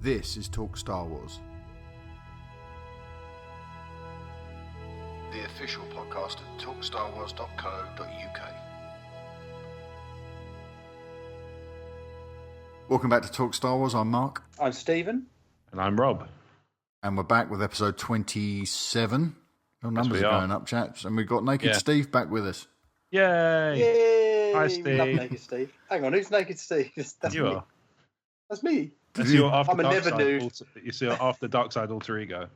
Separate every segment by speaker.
Speaker 1: This is Talk Star Wars, the official podcast at talkstarwars.co.uk. Welcome back to Talk Star Wars. I'm Mark.
Speaker 2: I'm Stephen.
Speaker 3: And I'm Rob.
Speaker 1: And we're back with episode 27. Your numbers are going up, chaps. And we've got Naked Steve back with us.
Speaker 3: Yay!
Speaker 2: Yay!
Speaker 3: Hi, Steve.
Speaker 2: We love Naked Steve. Hang on, who's Naked Steve? That's
Speaker 3: you
Speaker 2: me.
Speaker 3: are.
Speaker 2: That's me.
Speaker 3: That's your after
Speaker 2: I'm a
Speaker 3: dark
Speaker 2: never
Speaker 3: side
Speaker 2: nude.
Speaker 3: You see your after dark side alter ego.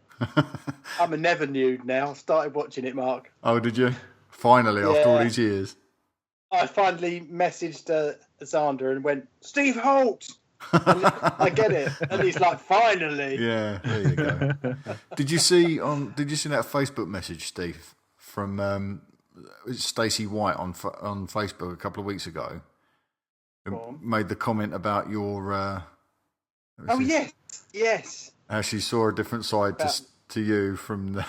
Speaker 2: I'm a never nude now. I started watching it, Mark.
Speaker 1: Oh, did you? Finally, after all these years.
Speaker 2: I finally messaged Xander and went, Steve Holt! And I get it. And he's like, finally.
Speaker 1: Yeah, there you go. Did you see that Facebook message, Steve, from Stacey White on Facebook a couple of weeks ago? Made the comment about your yes. How she saw a different side to you from the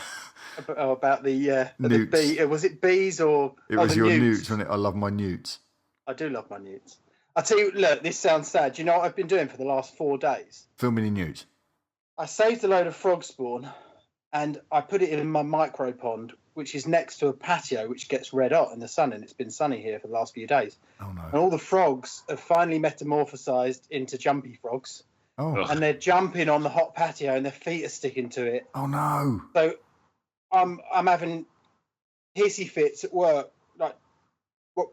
Speaker 2: about the
Speaker 1: newts.
Speaker 2: Was it bees or
Speaker 1: it was your
Speaker 2: newts,
Speaker 1: newts, wasn't it? I love my newts.
Speaker 2: I do love my newts. I tell you, look, this sounds sad. Do you know what I've been doing for the last 4 days?
Speaker 1: Filming in newts.
Speaker 2: I saved a load of frog spawn and I put it in my micro pond, which is next to a patio which gets red hot in the sun, and it's been sunny here for the last few days.
Speaker 1: Oh no.
Speaker 2: And all the frogs have finally metamorphosized into jumpy frogs.
Speaker 1: Oh.
Speaker 2: And they're jumping on the hot patio and their feet are sticking to it.
Speaker 1: Oh no.
Speaker 2: So I'm having hissy fits at work, like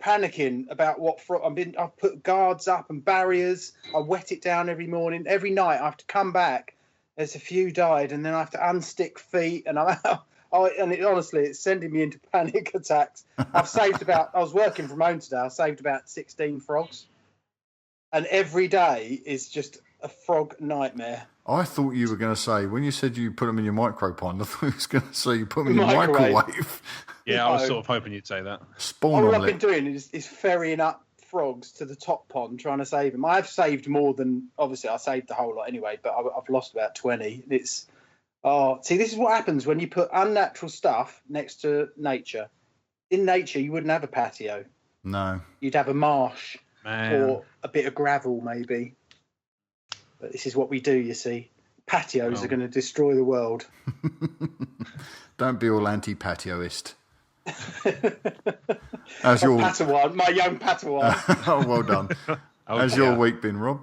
Speaker 2: panicking about what frog. I've put guards up and barriers. I wet it down every morning. Every night I have to come back. There's a few died, and then I have to unstick feet, and I'm out. Honestly, it's sending me into panic attacks. I was working from home today. I saved about 16 frogs. And every day is just a frog nightmare.
Speaker 1: I thought you were going to say, when you said you put them in your micro pond, I thought you was going to say you put them in your microwave.
Speaker 3: Yeah, I was sort of hoping you'd say that.
Speaker 1: Spawn
Speaker 2: All
Speaker 1: omelette.
Speaker 2: I've been doing is ferrying up frogs to the top pond, trying to save them. I've saved more than, obviously I saved the whole lot anyway, but I've lost about 20. This is what happens when you put unnatural stuff next to nature. In nature, you wouldn't have a patio.
Speaker 1: No.
Speaker 2: You'd have a marsh.
Speaker 3: Man.
Speaker 2: Or a bit of gravel, maybe. But this is what we do, you see. Patios are going to destroy the world.
Speaker 1: Don't be all anti-patioist.
Speaker 2: Padawan, my young Padawan.
Speaker 1: Oh, well done. How's your week been, Rob?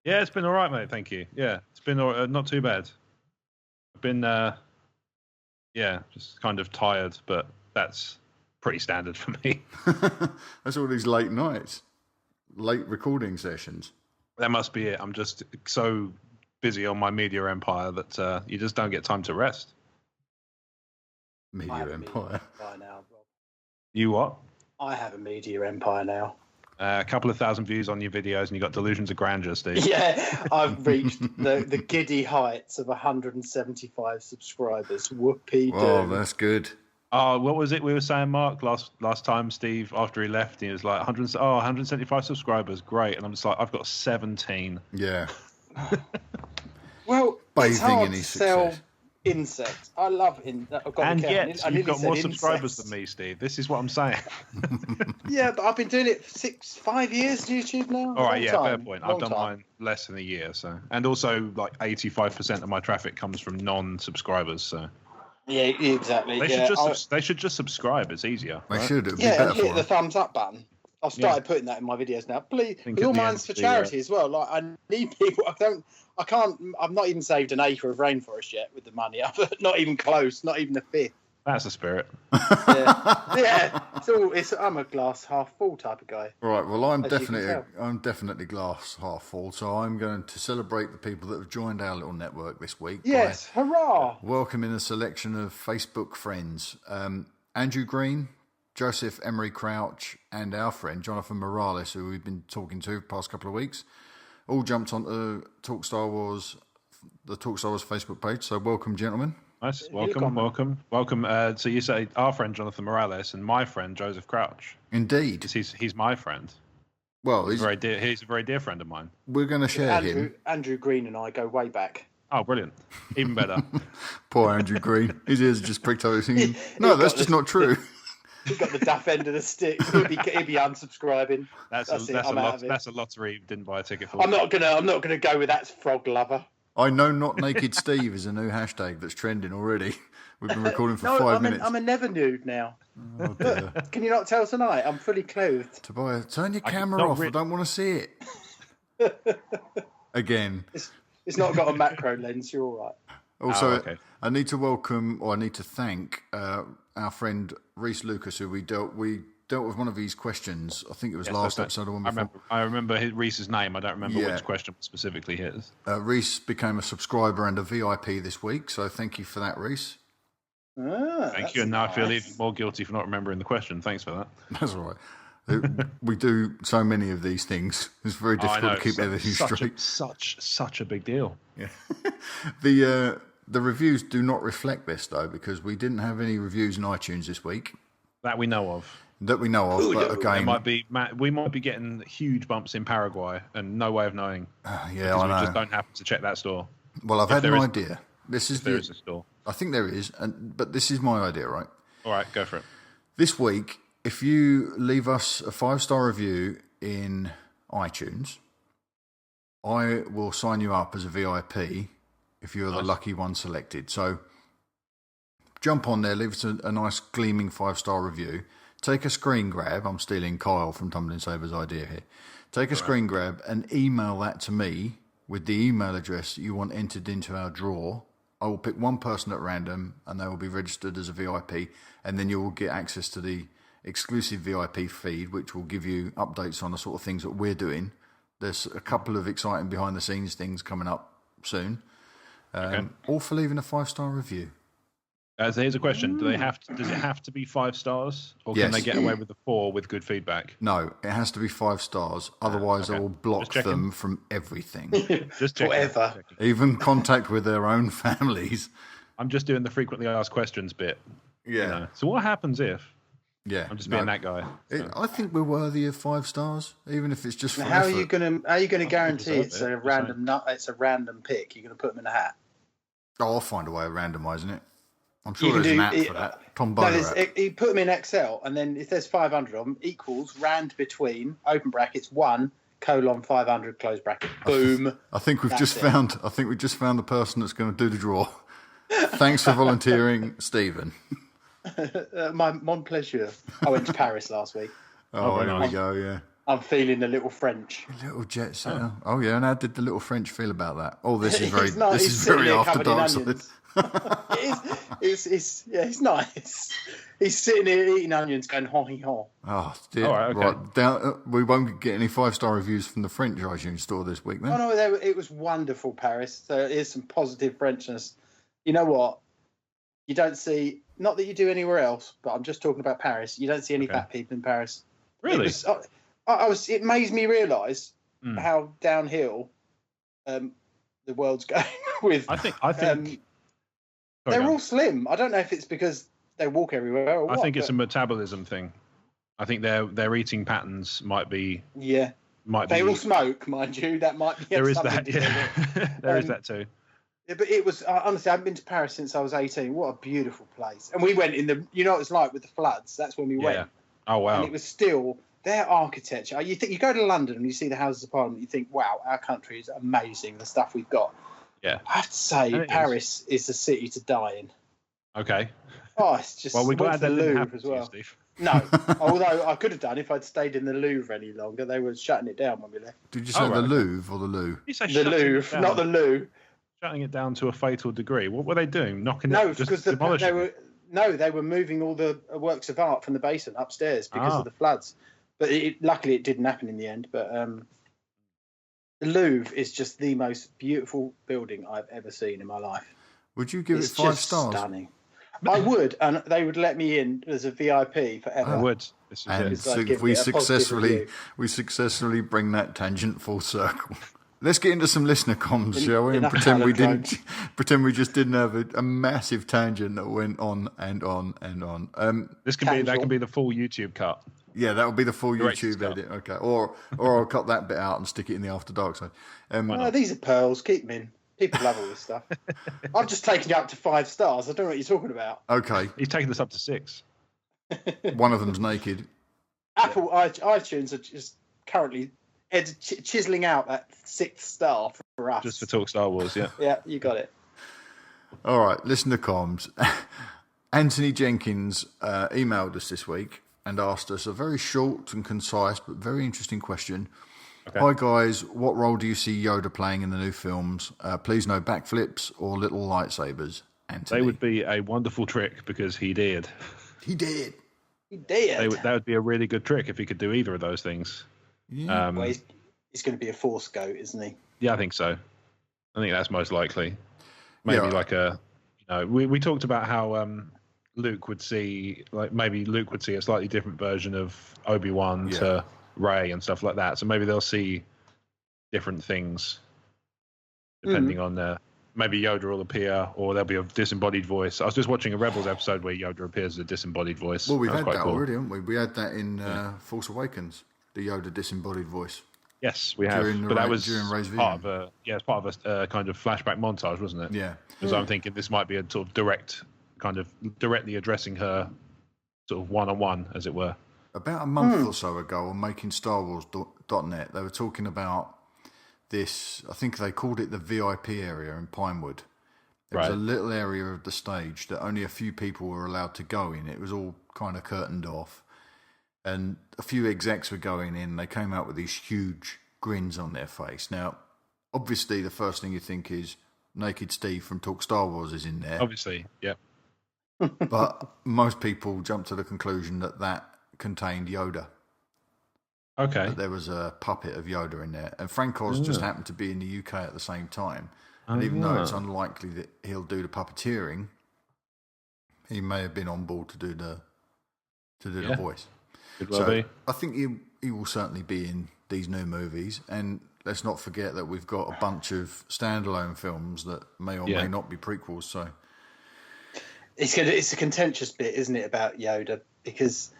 Speaker 3: Yeah, it's been all right, mate. Thank you. Yeah, it's been not too bad. I've been, just kind of tired, but that's pretty standard for me.
Speaker 1: That's all these late nights, late recording sessions.
Speaker 3: That must be it. I'm just so busy on my media empire that you just don't get time to rest.
Speaker 1: Media empire.
Speaker 2: Now, Rob.
Speaker 3: You what?
Speaker 2: I have a media empire now.
Speaker 3: A couple of thousand views on your videos, and you got delusions of grandeur, Steve.
Speaker 2: Yeah, I've reached the giddy heights of 175 subscribers. Whoopee-doo.
Speaker 1: Oh, that's good.
Speaker 3: Oh, what was it we were saying, Mark, last time, Steve, after he left? He was like, 175 subscribers, great. And I'm just like, I've got 17.
Speaker 1: Yeah.
Speaker 2: Well,
Speaker 1: bathing
Speaker 2: it's hard
Speaker 1: in his
Speaker 2: to sell
Speaker 1: success.
Speaker 2: Insects. I love
Speaker 3: and yet, you've got more subscribers than me, Steve. This is what I'm saying.
Speaker 2: Yeah, but I've been doing it for 5 years on YouTube now.
Speaker 3: All right, fair point. I've done mine less than a year, so, and also like 85% of my traffic comes from non-subscribers, so.
Speaker 2: Yeah, exactly.
Speaker 3: They should just subscribe. It's easier.
Speaker 1: They
Speaker 3: right?
Speaker 1: should. It'd be better
Speaker 2: and hit
Speaker 1: for
Speaker 2: the
Speaker 1: them.
Speaker 2: thumbs up button. I've started putting that in my videos now. Please, all mine's for charity as well. Like, I need people. I've not even saved an acre of rainforest yet with the money. Not even close. Not even a fifth.
Speaker 3: That's the spirit.
Speaker 2: Yeah. I'm a glass half full type of guy.
Speaker 1: Right. Well, I'm definitely glass half full. So I'm going to celebrate the people that have joined our little network this week.
Speaker 2: Yes, hurrah!
Speaker 1: Welcoming a selection of Facebook friends: Andrew Green, Joseph Emery Crouch, and our friend Jonathan Morales, who we've been talking to the past couple of weeks. All jumped onto Talk Star Wars, the Talk Star Wars Facebook page. So welcome, gentlemen.
Speaker 3: Nice. Welcome. So you say our friend Jonathan Morales and my friend Joseph Crouch.
Speaker 1: Indeed.
Speaker 3: He's my friend.
Speaker 1: Well,
Speaker 3: he's a very dear friend of mine.
Speaker 1: We're going to share him.
Speaker 2: Andrew Green and I go way back.
Speaker 3: Oh, brilliant. Even better.
Speaker 1: Poor Andrew Green. His ears just pricked over thinking, no, that's just not true.
Speaker 2: He's got the duff end of the stick. He'll be unsubscribing.
Speaker 3: That's a lottery. Didn't buy a ticket for.
Speaker 2: I'm not gonna go with that frog lover.
Speaker 1: I know Not Naked Steve is a new hashtag that's trending already. We've been recording for 5 minutes.
Speaker 2: I'm a never nude now.
Speaker 1: Oh dear.
Speaker 2: Can you not tell tonight? I'm fully clothed.
Speaker 1: Tobias, turn your camera off. I don't want to see it. Again.
Speaker 2: It's not got a macro lens. You're all right.
Speaker 1: Also, I need to thank our friend Reese Lucas, who we dealt with one of his questions. I think it was last episode or one before.
Speaker 3: I remember Reese's name. I don't remember which question specifically his.
Speaker 1: Reese became a subscriber and a VIP this week, so thank you for that, Reese.
Speaker 3: Thank you, and now I feel even more guilty for not remembering the question. Thanks for that.
Speaker 1: That's all right. We do so many of these things. It's very difficult to keep everything straight.
Speaker 3: Such a big deal.
Speaker 1: Yeah. The reviews do not reflect this, though, because we didn't have any reviews in iTunes this week.
Speaker 3: That we know of.
Speaker 1: But again...
Speaker 3: We might be getting huge bumps in Paraguay and no way of knowing.
Speaker 1: I know.
Speaker 3: We just don't happen to check that store.
Speaker 1: Well, I've had an idea.
Speaker 3: There is a store.
Speaker 1: I think there is, but this is my idea, right?
Speaker 3: All right, go for it.
Speaker 1: This week, if you leave us a 5-star review in iTunes, I will sign you up as a VIP if you're the lucky one selected. So jump on there, leave us a nice gleaming 5-star review. Take a screen grab. I'm stealing Kyle from Tumbling Saber's idea here. Take a screen grab and email that to me with the email address you want entered into our draw. I will pick one person at random and they will be registered as a VIP, and then you will get access to the exclusive VIP feed, which will give you updates on the sort of things that we're doing. There's a couple of exciting behind the scenes things coming up soon. All for leaving a 5-star review.
Speaker 3: So here's a question: does it have to be 5 stars, or can they get away with the 4 with good feedback?
Speaker 1: No, it has to be 5 stars. Otherwise, I will block them from everything.
Speaker 3: Just
Speaker 2: forever.
Speaker 1: Even contact with their own families.
Speaker 3: I'm just doing the frequently asked questions bit.
Speaker 1: Yeah.
Speaker 3: You know. So what happens if?
Speaker 1: Yeah,
Speaker 3: I'm just being that guy. So.
Speaker 1: I think we're worthy of 5 stars, even if it's just for
Speaker 2: How
Speaker 1: effort.
Speaker 2: are you gonna guarantee it's a random pick? You're gonna put them in a hat.
Speaker 1: Oh, I'll find a way of randomising it. I'm sure there's an app for that. Tom Bowler app.
Speaker 2: You put them in Excel, and then if there's 500 of them, equals rand between open brackets 1:500 close bracket. Boom.
Speaker 1: I think we've just found the person that's going to do the draw. Thanks for volunteering, Stephen.
Speaker 2: Mon pleasure. I went to Paris last week.
Speaker 1: Oh, there we go. Yeah.
Speaker 2: I'm feeling a little French.
Speaker 1: A little jet setter. Oh yeah, and how did the little French feel about that? Oh, this is very
Speaker 2: very
Speaker 1: after dark side.
Speaker 2: He's nice. He's sitting here eating onions, going hon hon.
Speaker 1: Oh dear! Right, we won't get any 5-star reviews from the French iTunes store this week, then.
Speaker 2: Oh no, it was wonderful, Paris. So here's some positive Frenchness. You know what? You don't see, not that you do anywhere else, but I'm just talking about Paris. You don't see any fat people in Paris.
Speaker 3: Really?
Speaker 2: It made me realise how downhill the world's going with.
Speaker 3: I think.
Speaker 2: They're all slim. I don't know if it's because they walk everywhere or what.
Speaker 3: I think it's a metabolism thing. I think their eating patterns might be.
Speaker 2: Yeah. They all smoke, mind you. That might be.
Speaker 3: There is that. Yeah. There is that too.
Speaker 2: Yeah, but it was honestly. I haven't been to Paris since I was 18. What a beautiful place! And we went in the. You know what it's like with the floods. That's when we went.
Speaker 3: Oh wow!
Speaker 2: And it was still their architecture. You think you go to London and you see the Houses of Parliament. You think, wow, our country is amazing. The stuff we've got.
Speaker 3: Yeah.
Speaker 2: I have to say, Paris is the city to die in.
Speaker 3: Okay.
Speaker 2: Oh, it's just.
Speaker 3: Well, we're glad that
Speaker 2: Louvre
Speaker 3: happened
Speaker 2: as well.
Speaker 3: to you, Steve.
Speaker 2: No, although I could have done if I'd stayed in the Louvre any longer. They were shutting it down when we left.
Speaker 1: Did you say the Louvre or the loo?
Speaker 2: The Louvre, not the loo.
Speaker 3: Shutting it down to a fatal degree. What were they doing?
Speaker 2: Because they were moving all the works of art from the basement upstairs because of the floods. But luckily it didn't happen in the end. But the Louvre is just the most beautiful building I've ever seen in my life.
Speaker 1: Would you give it 5 stars?
Speaker 2: Stunning. I would, and they would let me in as a VIP forever.
Speaker 3: I would.
Speaker 1: We successfully bring that tangent full circle. Let's get into some listener comms, shall we? And pretend we just didn't have a massive tangent that went on and on and on.
Speaker 3: That can be the full YouTube cut.
Speaker 1: Yeah, that would be the full YouTube edit. Okay, or I'll cut that bit out and stick it in the After Dark side.
Speaker 2: These are pearls. Keep them in. People love all this stuff. I've just taken it up to 5 stars. I don't know what you're talking about.
Speaker 1: Okay,
Speaker 3: he's taken this up to 6.
Speaker 1: One of them's naked.
Speaker 2: Apple iTunes are just currently chiseling out that 6th star for us.
Speaker 3: Just for Talk Star Wars, yeah.
Speaker 2: Yeah, you got it.
Speaker 1: All right, listen to comms. Anthony Jenkins emailed us this week and asked us a very short and concise but very interesting question. Okay. Hi guys, what role do you see Yoda playing in the new films? Please no backflips or little lightsabers. Anthony.
Speaker 3: They would be a wonderful trick because he did.
Speaker 1: He did.
Speaker 3: That would be a really good trick if he could do either of those things.
Speaker 1: Yeah.
Speaker 2: Well, he's going to be a Force goat, isn't he?
Speaker 3: Yeah, I think so. I think that's most likely. Maybe like we talked about how Luke would see a slightly different version of Obi-Wan to Rey and stuff like that. So maybe they'll see different things depending on maybe Yoda will appear or there'll be a disembodied voice. I was just watching a Rebels episode where Yoda appears as a disembodied voice.
Speaker 1: Well, we've had that already, haven't we? We had that in Force Awakens, the Yoda disembodied voice.
Speaker 3: Yes, we have. But that was part of a kind of flashback montage, wasn't it?
Speaker 1: Yeah.
Speaker 3: Because I'm thinking this might be a sort of directly addressing her sort of one-on-one, as it were.
Speaker 1: About a month or so ago on MakingStarWars.net, they were talking about this, I think they called it the VIP area in Pinewood. It was a little area of the stage that only a few people were allowed to go in. It was all kind of curtained off. And a few execs were going in. They came out with these huge grins on their face. Now, obviously, the first thing you think is Naked Steve from Talk Star Wars is in there.
Speaker 3: Obviously, yeah.
Speaker 1: But most people jumped to the conclusion that contained Yoda.
Speaker 3: Okay.
Speaker 1: That there was a puppet of Yoda in there. And Frank Oz just happened to be in the UK at the same time. And even though it's unlikely that he'll do the puppeteering, he may have been on board to do the voice.
Speaker 3: Could well be.
Speaker 1: I think he will certainly be in these new movies. And let's not forget that we've got a bunch of standalone films that may or may not be prequels. So
Speaker 2: it's a contentious bit, isn't it, about Yoda? Because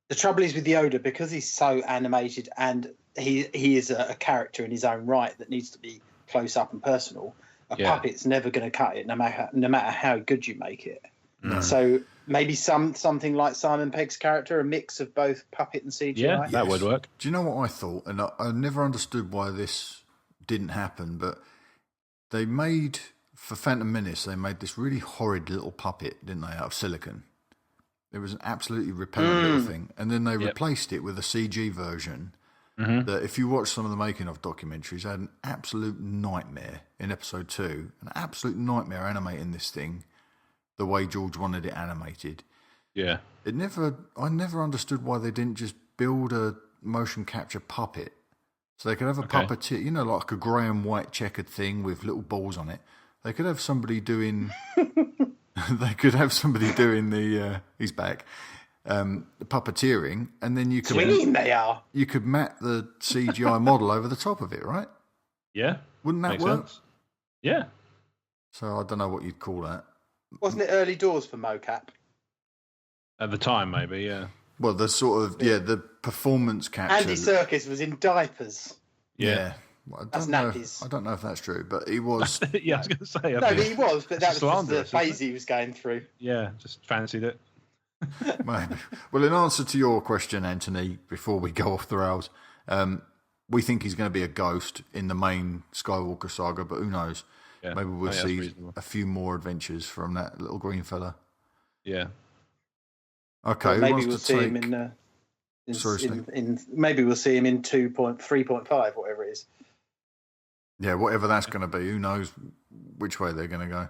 Speaker 2: the trouble is with Yoda, because he's so animated and he is a character in his own right that needs to be close up and personal. A puppet's never going to cut it, no matter how good you make it.
Speaker 1: No.
Speaker 2: So maybe something like Simon Pegg's character, a mix of both puppet and CGI.
Speaker 3: Yeah, that would work.
Speaker 1: Do you know what I thought? And I never understood why this didn't happen, but they made, for Phantom Menace, they made this really horrid little puppet, didn't they, out of silicon. It was an absolutely repellent little thing. And then they replaced it with a CG version that, if you watch some of the making of documentaries, had an absolute nightmare in episode 2. An absolute nightmare animating this thing the way George wanted it animated.
Speaker 3: Yeah.
Speaker 1: I never understood why they didn't just build a motion capture puppet. So they could have a puppeteer, like a grey and white checkered thing with little balls on it. They could have somebody doing... they could have somebody doing the... he's back. The puppeteering, and then you could...
Speaker 2: Swinging they are.
Speaker 1: You could mat the CGI model over the top of it, right?
Speaker 3: Yeah.
Speaker 1: Wouldn't that
Speaker 3: Makes
Speaker 1: work?
Speaker 3: sense. Yeah.
Speaker 1: So I don't know what you'd call that.
Speaker 2: Wasn't it early doors for mocap?
Speaker 3: At the time, maybe, yeah.
Speaker 1: Well, the sort of, the performance capture.
Speaker 2: Andy Serkis was in diapers.
Speaker 1: Yeah. Well,
Speaker 2: That's nappies.
Speaker 1: I don't know if that's true, but he was.
Speaker 3: Yeah, I was going to say.
Speaker 2: No, but he was, but that was just the phase
Speaker 3: isn't it?
Speaker 2: he was going through.
Speaker 3: Yeah, just fancied it.
Speaker 1: Maybe. Well, in answer to your question, Anthony, before we go off the rails, we think he's going to be a ghost in the main Skywalker saga, but who knows?
Speaker 3: Yeah,
Speaker 1: maybe we'll see a few more adventures from that little green fella.
Speaker 3: Yeah.
Speaker 1: Okay.
Speaker 2: Well, maybe we'll see him in. Maybe we'll see him in 3.5, whatever it is.
Speaker 1: Yeah, whatever that's going to be. Who knows which way they're going to go?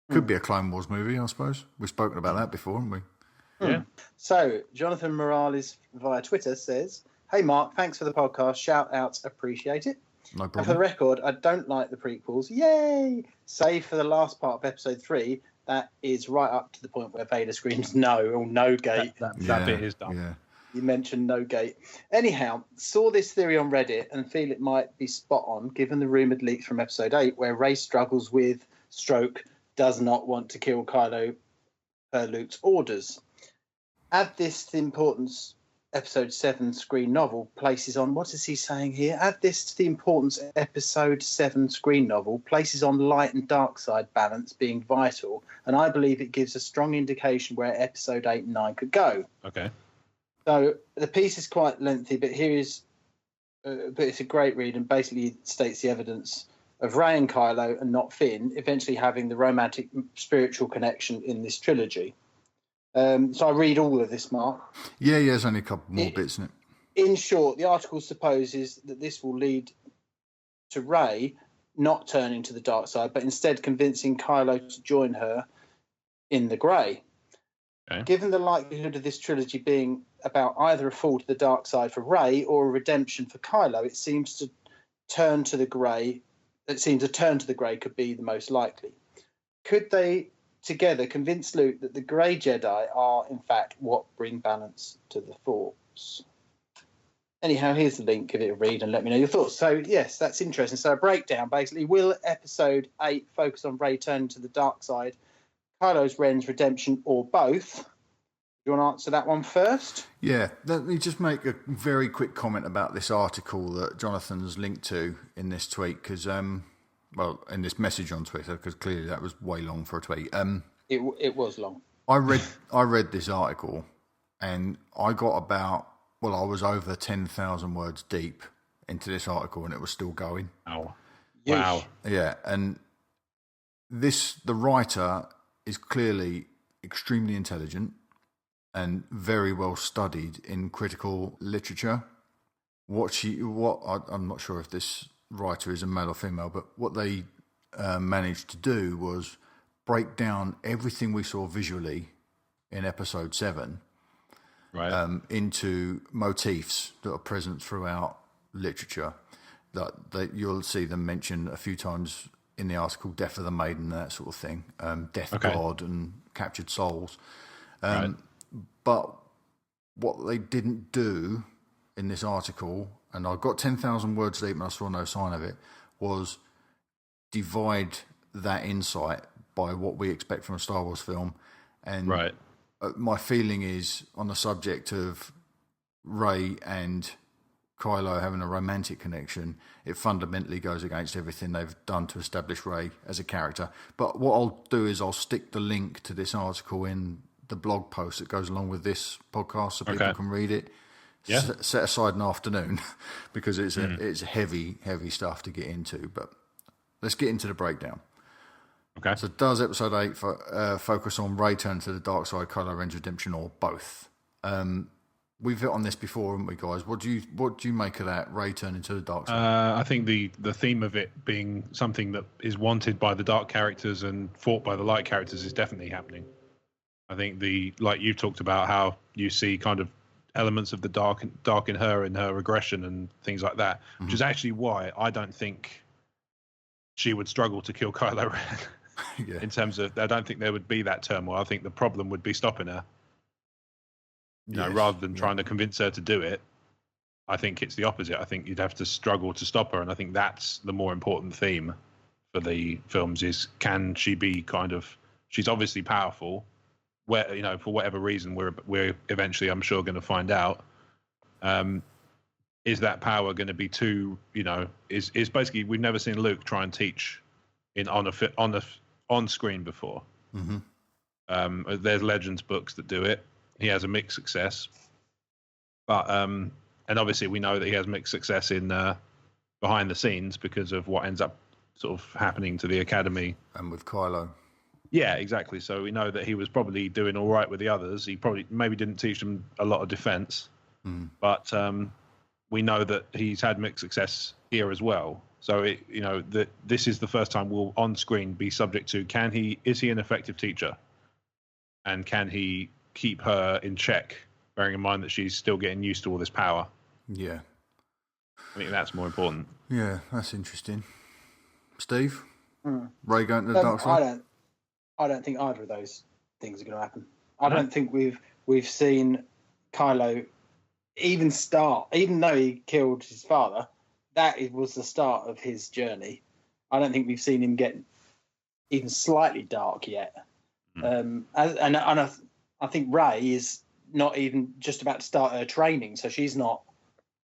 Speaker 1: Could be a Clone Wars movie, I suppose. We've spoken about that before, haven't we?
Speaker 3: Yeah.
Speaker 2: So, Jonathan Morales via Twitter says, "Hey Mark, thanks for the podcast. Shout outs, appreciate it.
Speaker 1: No problem.
Speaker 2: And for the record, I don't like the prequels. Yay! Save for the last part of episode 3. That is right up to the point where Vader screams no or no gate.
Speaker 3: That bit is done.
Speaker 1: Yeah.
Speaker 2: You mentioned no gate. Anyhow, saw this theory on Reddit and feel it might be spot on given the rumoured leaks from episode 8 where Rey struggles with does not want to kill Kylo per Luke's orders. Add this to the importance episode 7 screen novel places on... What is he saying here? Add this to the importance episode 7 screen novel places on light and dark side balance being vital, and I believe it gives a strong indication where episode 8 and 9 could go.
Speaker 3: Okay.
Speaker 2: So the piece is quite lengthy, but here is but it's a great read and basically states the evidence of Rey and Kylo and not Finn eventually having the romantic spiritual connection in this trilogy. So I read all of this, Mark.
Speaker 1: Yeah, there's only a couple more bits in it.
Speaker 2: In short, the article supposes that this will lead to Rey not turning to the dark side, but instead convincing Kylo to join her in the grey. Okay. Given the likelihood of this trilogy being about either a fall to the dark side for Rey or a redemption for Kylo, it seems a turn to the grey could be the most likely. Could they together convince Luke that the grey Jedi are, in fact, what bring balance to the Force? Anyhow, here's the link. Give it a read and let me know your thoughts. So, yes, that's interesting. So, a breakdown, basically. Will Episode 8 focus on Rey turning to the dark side, Kylo Ren's redemption, or both? Do you want to answer that one first?
Speaker 1: Yeah. Let me just make a very quick comment about this article that Jonathan's linked to in this tweet, because, in this message on Twitter, because clearly that was way long for a tweet.
Speaker 2: It was long.
Speaker 1: I read this article, and I got about... Well, I was over 10,000 words deep into this article and it was still going.
Speaker 3: Oh, wow.
Speaker 1: Yeah, and the writer is clearly extremely intelligent and very well studied in critical literature. I'm not sure if this writer is a male or female, but what they managed to do was break down everything we saw visually in episode 7.
Speaker 3: Right.
Speaker 1: Into motifs that are present throughout literature. That you'll see them mentioned a few times in the article, Death of the Maiden, that sort of thing, Death God and Captured Souls.
Speaker 3: Right.
Speaker 1: But what they didn't do in this article, and I got 10,000 words deep and I saw no sign of it, was divide that insight by what we expect from a Star Wars film. And
Speaker 3: right.
Speaker 1: My feeling is on the subject of Rey and Kylo having a romantic connection, it fundamentally goes against everything they've done to establish Rey as a character. But what I'll do is I'll stick the link to this article in the blog post that goes along with this podcast so people can read it.
Speaker 3: Yeah.
Speaker 1: Set aside an afternoon because it's heavy stuff to get into. But let's get into the breakdown.
Speaker 3: Okay.
Speaker 1: So does episode 8 focus on Rey turning to the dark side, Kylo Ren's redemption, or both? We've hit on this before, haven't we, guys? What do you make of that, Rey turning to the dark side?
Speaker 3: I think the theme of it being something that is wanted by the dark characters and fought by the light characters is definitely happening. I think like you talked about how you see kind of elements of the dark in her and her aggression and things like that, which is actually why I don't think she would struggle to kill Kylo Ren.
Speaker 1: Yeah.
Speaker 3: In terms of, I don't think there would be that turmoil. I think the problem would be stopping her. You know, rather than trying to convince her to do it, I think it's the opposite. I think you'd have to struggle to stop her, and I think that's the more important theme for the films: is can she be she's obviously powerful, where for whatever reason we're eventually, I'm sure, going to find out. Is that power going to be too? Is basically, we've never seen Luke try and teach on screen before.
Speaker 1: Mm-hmm.
Speaker 3: There's Legends books that do it. He has a mixed success, but and obviously we know that he has mixed success in behind the scenes because of what ends up sort of happening to the Academy
Speaker 1: and with Kylo.
Speaker 3: Yeah, exactly. So we know that he was probably doing all right with the others. He probably maybe didn't teach them a lot of defense, but we know that he's had mixed success here as well. So that this is the first time we'll on screen be subject to is he an effective teacher, and can he keep her in check, bearing in mind that she's still getting used to all this power.
Speaker 1: Yeah,
Speaker 3: I think that's more important.
Speaker 1: Yeah, that's interesting. Steve, Rey going to the dark side?
Speaker 2: I don't think either of those things are going to happen. I don't think we've seen Kylo even though he killed his father. That was the start of his journey. I don't think we've seen him get even slightly dark yet. I think Rey is not even just about to start her training, so she's not,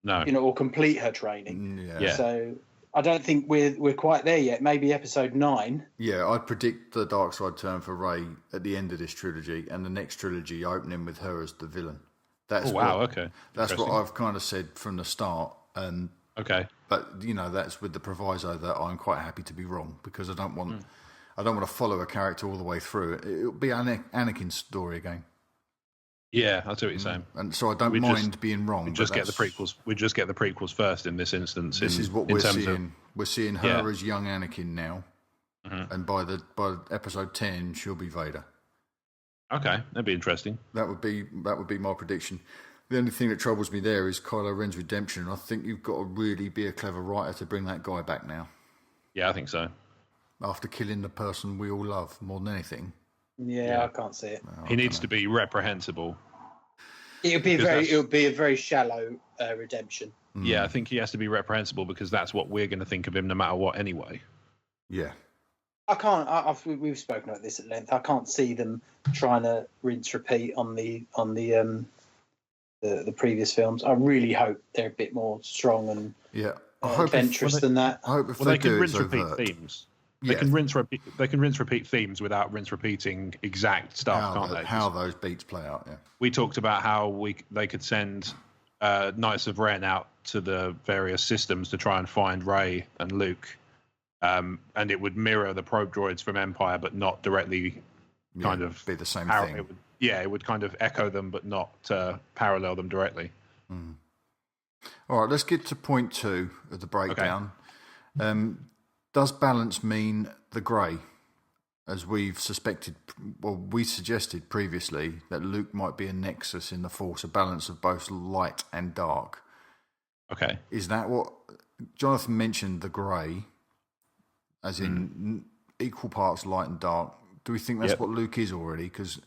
Speaker 2: or complete her training.
Speaker 1: Yeah.
Speaker 2: So I don't think we're quite there yet. Maybe episode 9.
Speaker 1: Yeah, I'd predict the dark side turn for Rey at the end of this trilogy, and the next trilogy opening with her as the villain. That's
Speaker 3: okay.
Speaker 1: That's what I've kind of said from the start.
Speaker 3: Okay.
Speaker 1: But that's with the proviso that I'm quite happy to be wrong, because I don't want to follow a character all the way through. It'll be Anakin's story again.
Speaker 3: Yeah, I see what you're saying.
Speaker 1: And so I don't mind being wrong.
Speaker 3: We just get the prequels. We just get the prequels first in this instance.
Speaker 1: This is what we're seeing. We're seeing her as young Anakin now, and by episode 10, she'll be Vader.
Speaker 3: Okay, that'd be interesting.
Speaker 1: That would be my prediction. The only thing that troubles me there is Kylo Ren's redemption. I think you've got to really be a clever writer to bring that guy back now.
Speaker 3: Yeah, I think so.
Speaker 1: After killing the person we all love more than anything.
Speaker 2: Yeah, I can't see it.
Speaker 3: He needs to be reprehensible.
Speaker 2: It'll be a very shallow redemption.
Speaker 3: Yeah, I think he has to be reprehensible because that's what we're going to think of him no matter what anyway.
Speaker 1: Yeah.
Speaker 2: I can't. We've spoken about this at length. I can't see them trying to rinse repeat on the previous films. I really hope they're a bit more strong and adventurous than that.
Speaker 1: I hope if
Speaker 3: they
Speaker 1: can
Speaker 3: rinse repeat themes. They can rinse repeat themes without rinse repeating exact stuff, can't they?
Speaker 1: How those beats play out. Yeah.
Speaker 3: We talked about how they could send Knights of Ren out to the various systems to try and find Rey and Luke, and it would mirror the probe droids from Empire, but not directly kind of
Speaker 1: be the same thing.
Speaker 3: It would kind of echo them, but not parallel them directly.
Speaker 1: All right, let's get to point 2 of the breakdown. Okay. Does balance mean the grey? As we've we suggested previously that Luke might be a nexus in the Force, a balance of both light and dark.
Speaker 3: Okay.
Speaker 1: Is that what Jonathan mentioned, the grey, as in equal parts light and dark? Do we think that's what Luke is already? Because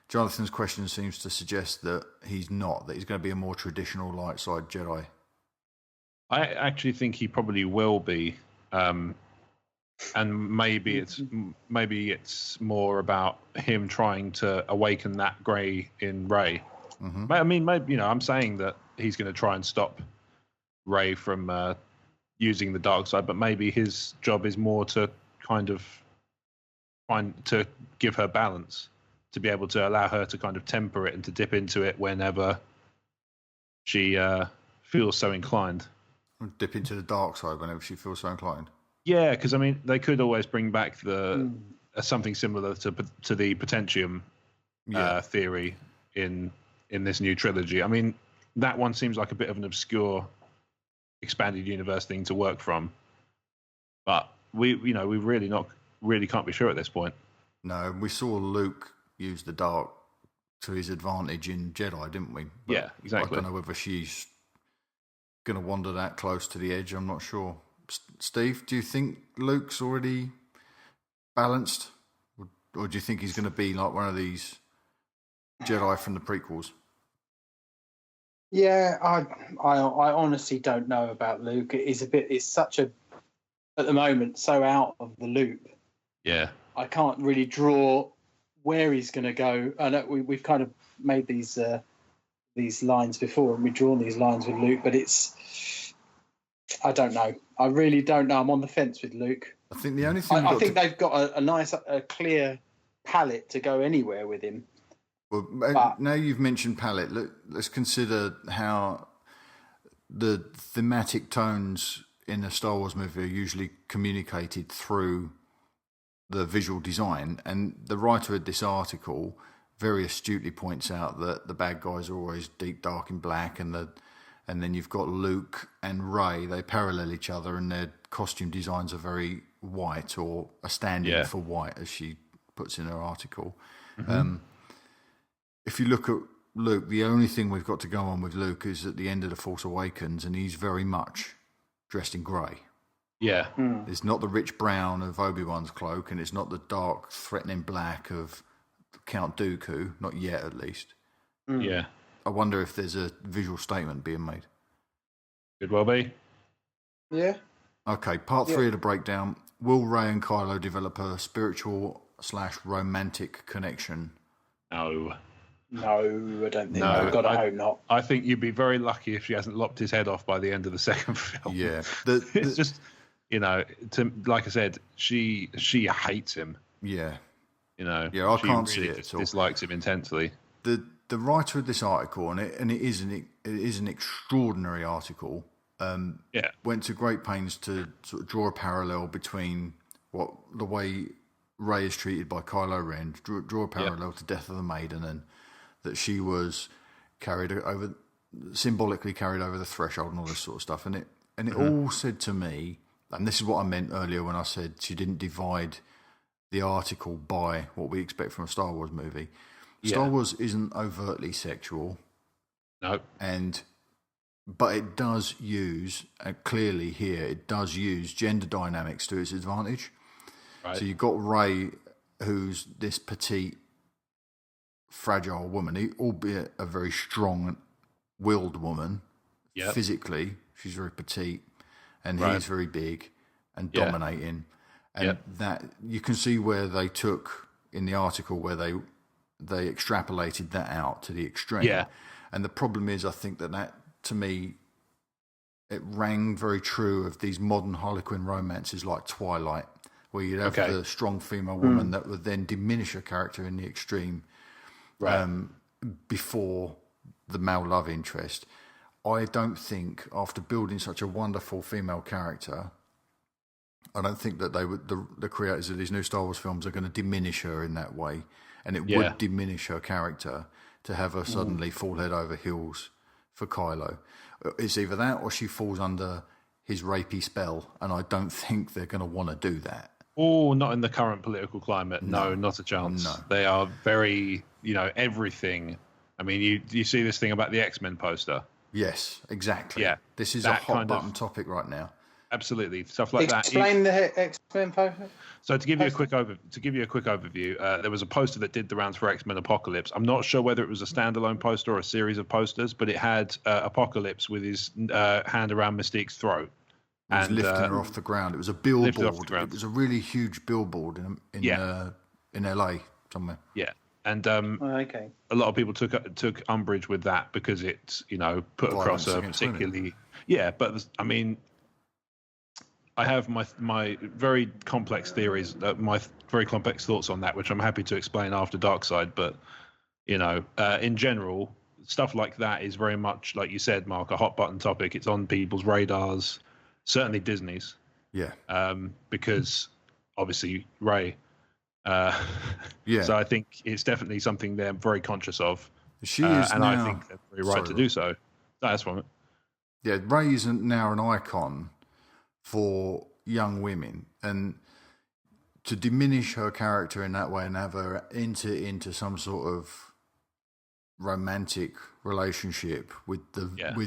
Speaker 1: Jonathan's question seems to suggest that he's not, that he's going to be a more traditional light side Jedi.
Speaker 3: I actually think he probably will be. And maybe it's more about him trying to awaken that grey in Rey. Mm-hmm. I mean, maybe I'm saying that he's going to try and stop Rey from using the dark side, but maybe his job is more to kind of to give her balance, to be able to allow her to kind of temper it and to dip into it whenever she feels so inclined.
Speaker 1: Dip into the dark side whenever she feels so inclined.
Speaker 3: Yeah, because I mean, they could always bring back something similar to the Potentium theory in this new trilogy. I mean, that one seems like a bit of an obscure expanded universe thing to work from, but we really can't be sure at this point.
Speaker 1: No, we saw Luke use the dark to his advantage in Jedi, didn't we? But
Speaker 3: yeah, exactly.
Speaker 1: I don't know whether she's going to wander that close to the edge. I'm not sure. Steve, do you think Luke's already balanced? Or do you think he's going to be like one of these Jedi from the prequels?
Speaker 2: Yeah, I honestly don't know about Luke. It's such a, at the moment, so out of the loop.
Speaker 3: Yeah.
Speaker 2: I can't really draw where he's going to go. I know we've kind of made these lines before, and we've drawn these lines with Luke, but I don't know. I really don't know. I'm on the fence with Luke.
Speaker 1: I think the only thing
Speaker 2: I think they've got a nice, clear palette to go anywhere with him.
Speaker 1: Well, now you've mentioned palette, let's consider how the thematic tones in a Star Wars movie are usually communicated through the visual design. And the writer of this article very astutely points out that the bad guys are always deep, dark, and black, and then you've got Luke and Rey. They parallel each other, and their costume designs are very white, or a stand-in for white, as she puts in her article. Mm-hmm. If you look at Luke, the only thing we've got to go on with Luke is at the end of The Force Awakens, and he's very much dressed in grey.
Speaker 3: Yeah.
Speaker 1: It's not the rich brown of Obi-Wan's cloak, and it's not the dark, threatening black of Count Dooku, not yet at least.
Speaker 3: Yeah.
Speaker 1: I wonder if there's a visual statement being made.
Speaker 3: Could well be.
Speaker 2: Yeah.
Speaker 1: Okay, part 3 of the breakdown. Will Rey and Kylo develop a spiritual/romantic connection?
Speaker 3: No.
Speaker 2: No, I don't think. No, God, I hope not.
Speaker 3: I think you'd be very lucky if she hasn't lopped his head off by the end of the second film.
Speaker 1: Yeah.
Speaker 3: It's just, like I said, she hates him.
Speaker 1: Yeah.
Speaker 3: Yeah,
Speaker 1: I can't see it at all.
Speaker 3: Dislikes him intensely.
Speaker 1: The writer of this article, and it is an extraordinary article, went to great pains to sort of draw a parallel between the way Rey is treated by Kylo Ren, draw a parallel to Death of the Maiden, and that she was symbolically carried over the threshold and all this sort of stuff. And it all said to me, and this is what I meant earlier when I said she didn't divide the article by what we expect from a Star Wars movie. Star Wars isn't overtly sexual.
Speaker 3: No.
Speaker 1: But it does use, clearly here, it does use gender dynamics to its advantage. Right. So you've got Rey, who's this petite, fragile woman, albeit a very strong-willed woman. Physically, she's very petite, and he's very big and dominating. And that you can see where they took in the article where they extrapolated that out to the extreme. Yeah. And the problem is, I think that to me, it rang very true of these modern Harlequin romances like Twilight, where you'd have the strong female woman that would then diminish her character in the extreme before the male love interest. I don't think, after building such a wonderful female character, I don't think that the creators of these new Star Wars films are going to diminish her in that way. And it would diminish her character to have her suddenly fall head over heels for Kylo. It's either that or she falls under his rapey spell, and I don't think they're going to want to do that.
Speaker 3: Oh, not in the current political climate. No, not a chance. No. They are very, everything. I mean, you see this thing about the X-Men poster.
Speaker 1: Yes, exactly. Yeah, this is a hot button topic right now.
Speaker 3: Absolutely, stuff like that.
Speaker 2: Explain the X-Men poster.
Speaker 3: So to give you a quick overview, there was a poster that did the rounds for X-Men Apocalypse. I'm not sure whether it was a standalone poster or a series of posters, but it had Apocalypse with his hand around Mystique's throat.
Speaker 1: He was lifting her off the ground. It was a billboard. It was a really huge billboard in LA somewhere.
Speaker 3: Yeah. And a lot of people took umbrage with that because it's put across a particularly but I mean, I have my very complex theories, my very complex thoughts on that, which I'm happy to explain after Darkside. But in general, stuff like that is very much, like you said, Mark, a hot button topic. It's on people's radars, certainly Disney's. Yeah. Because obviously Rey. So I think it's definitely something they're very conscious of.
Speaker 1: She is,
Speaker 3: and
Speaker 1: now,
Speaker 3: I think they're very right to do so. That's from it.
Speaker 1: Yeah, Rey is now an icon for young women, and to diminish her character in that way and have her into some sort of romantic relationship with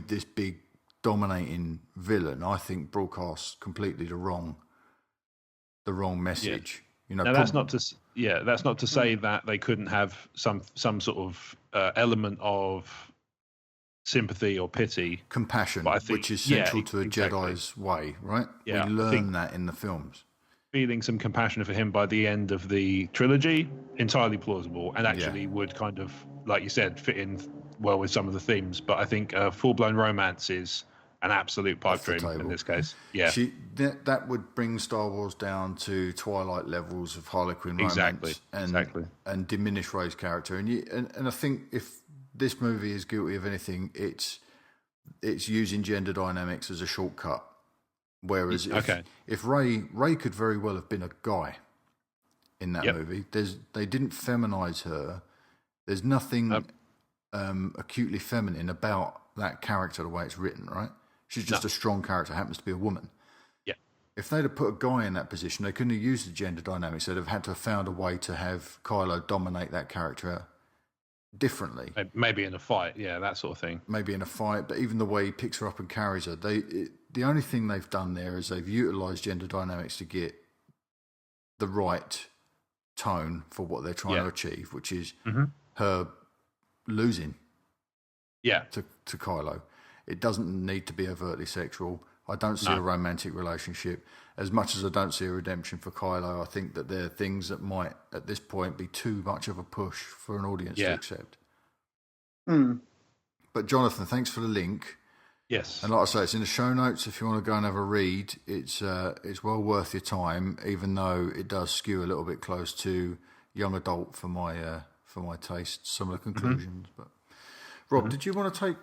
Speaker 1: this big dominating villain, I think broadcasts completely the wrong message.
Speaker 3: Now, that's not to say that they couldn't have some sort of element of sympathy or pity,
Speaker 1: compassion, which is central to a Jedi's way, right? Yeah, we learn that in the films.
Speaker 3: Feeling some compassion for him by the end of the trilogy, entirely plausible, and actually would kind of, like you said, fit in well with some of the themes. But I think full-blown romance is an absolute pipe dream in this case. Yeah,
Speaker 1: that would bring Star Wars down to Twilight levels of Harlequin romance, and diminish Rey's character. And I think if this movie is guilty of anything, it's using gender dynamics as a shortcut. Whereas if Rey could very well have been a guy in that movie. They didn't feminize her. There's nothing acutely feminine about that character the way it's written, right? She's just a strong character, happens to be a woman. Yeah. If they'd have put a guy in that position, they couldn't have used the gender dynamics. They'd have had to have found a way to have Kylo dominate that character differently.
Speaker 3: Maybe in a fight, that sort of thing.
Speaker 1: Maybe in a fight, but even the way he picks her up and carries her, the only thing they've done there is they've utilised gender dynamics to get the right tone for what they're trying to achieve, which is her losing to Kylo. It doesn't need to be overtly sexual. I don't see a romantic relationship. As much as I don't see a redemption for Kylo, I think that there are things that might, at this point, be too much of a push for an audience to accept. But Jonathan, thanks for the link.
Speaker 3: Yes.
Speaker 1: And like I say, it's in the show notes. If you want to go and have a read, it's well worth your time, even though it does skew a little bit close to young adult for my taste, some of the conclusions. But Rob, did you want to take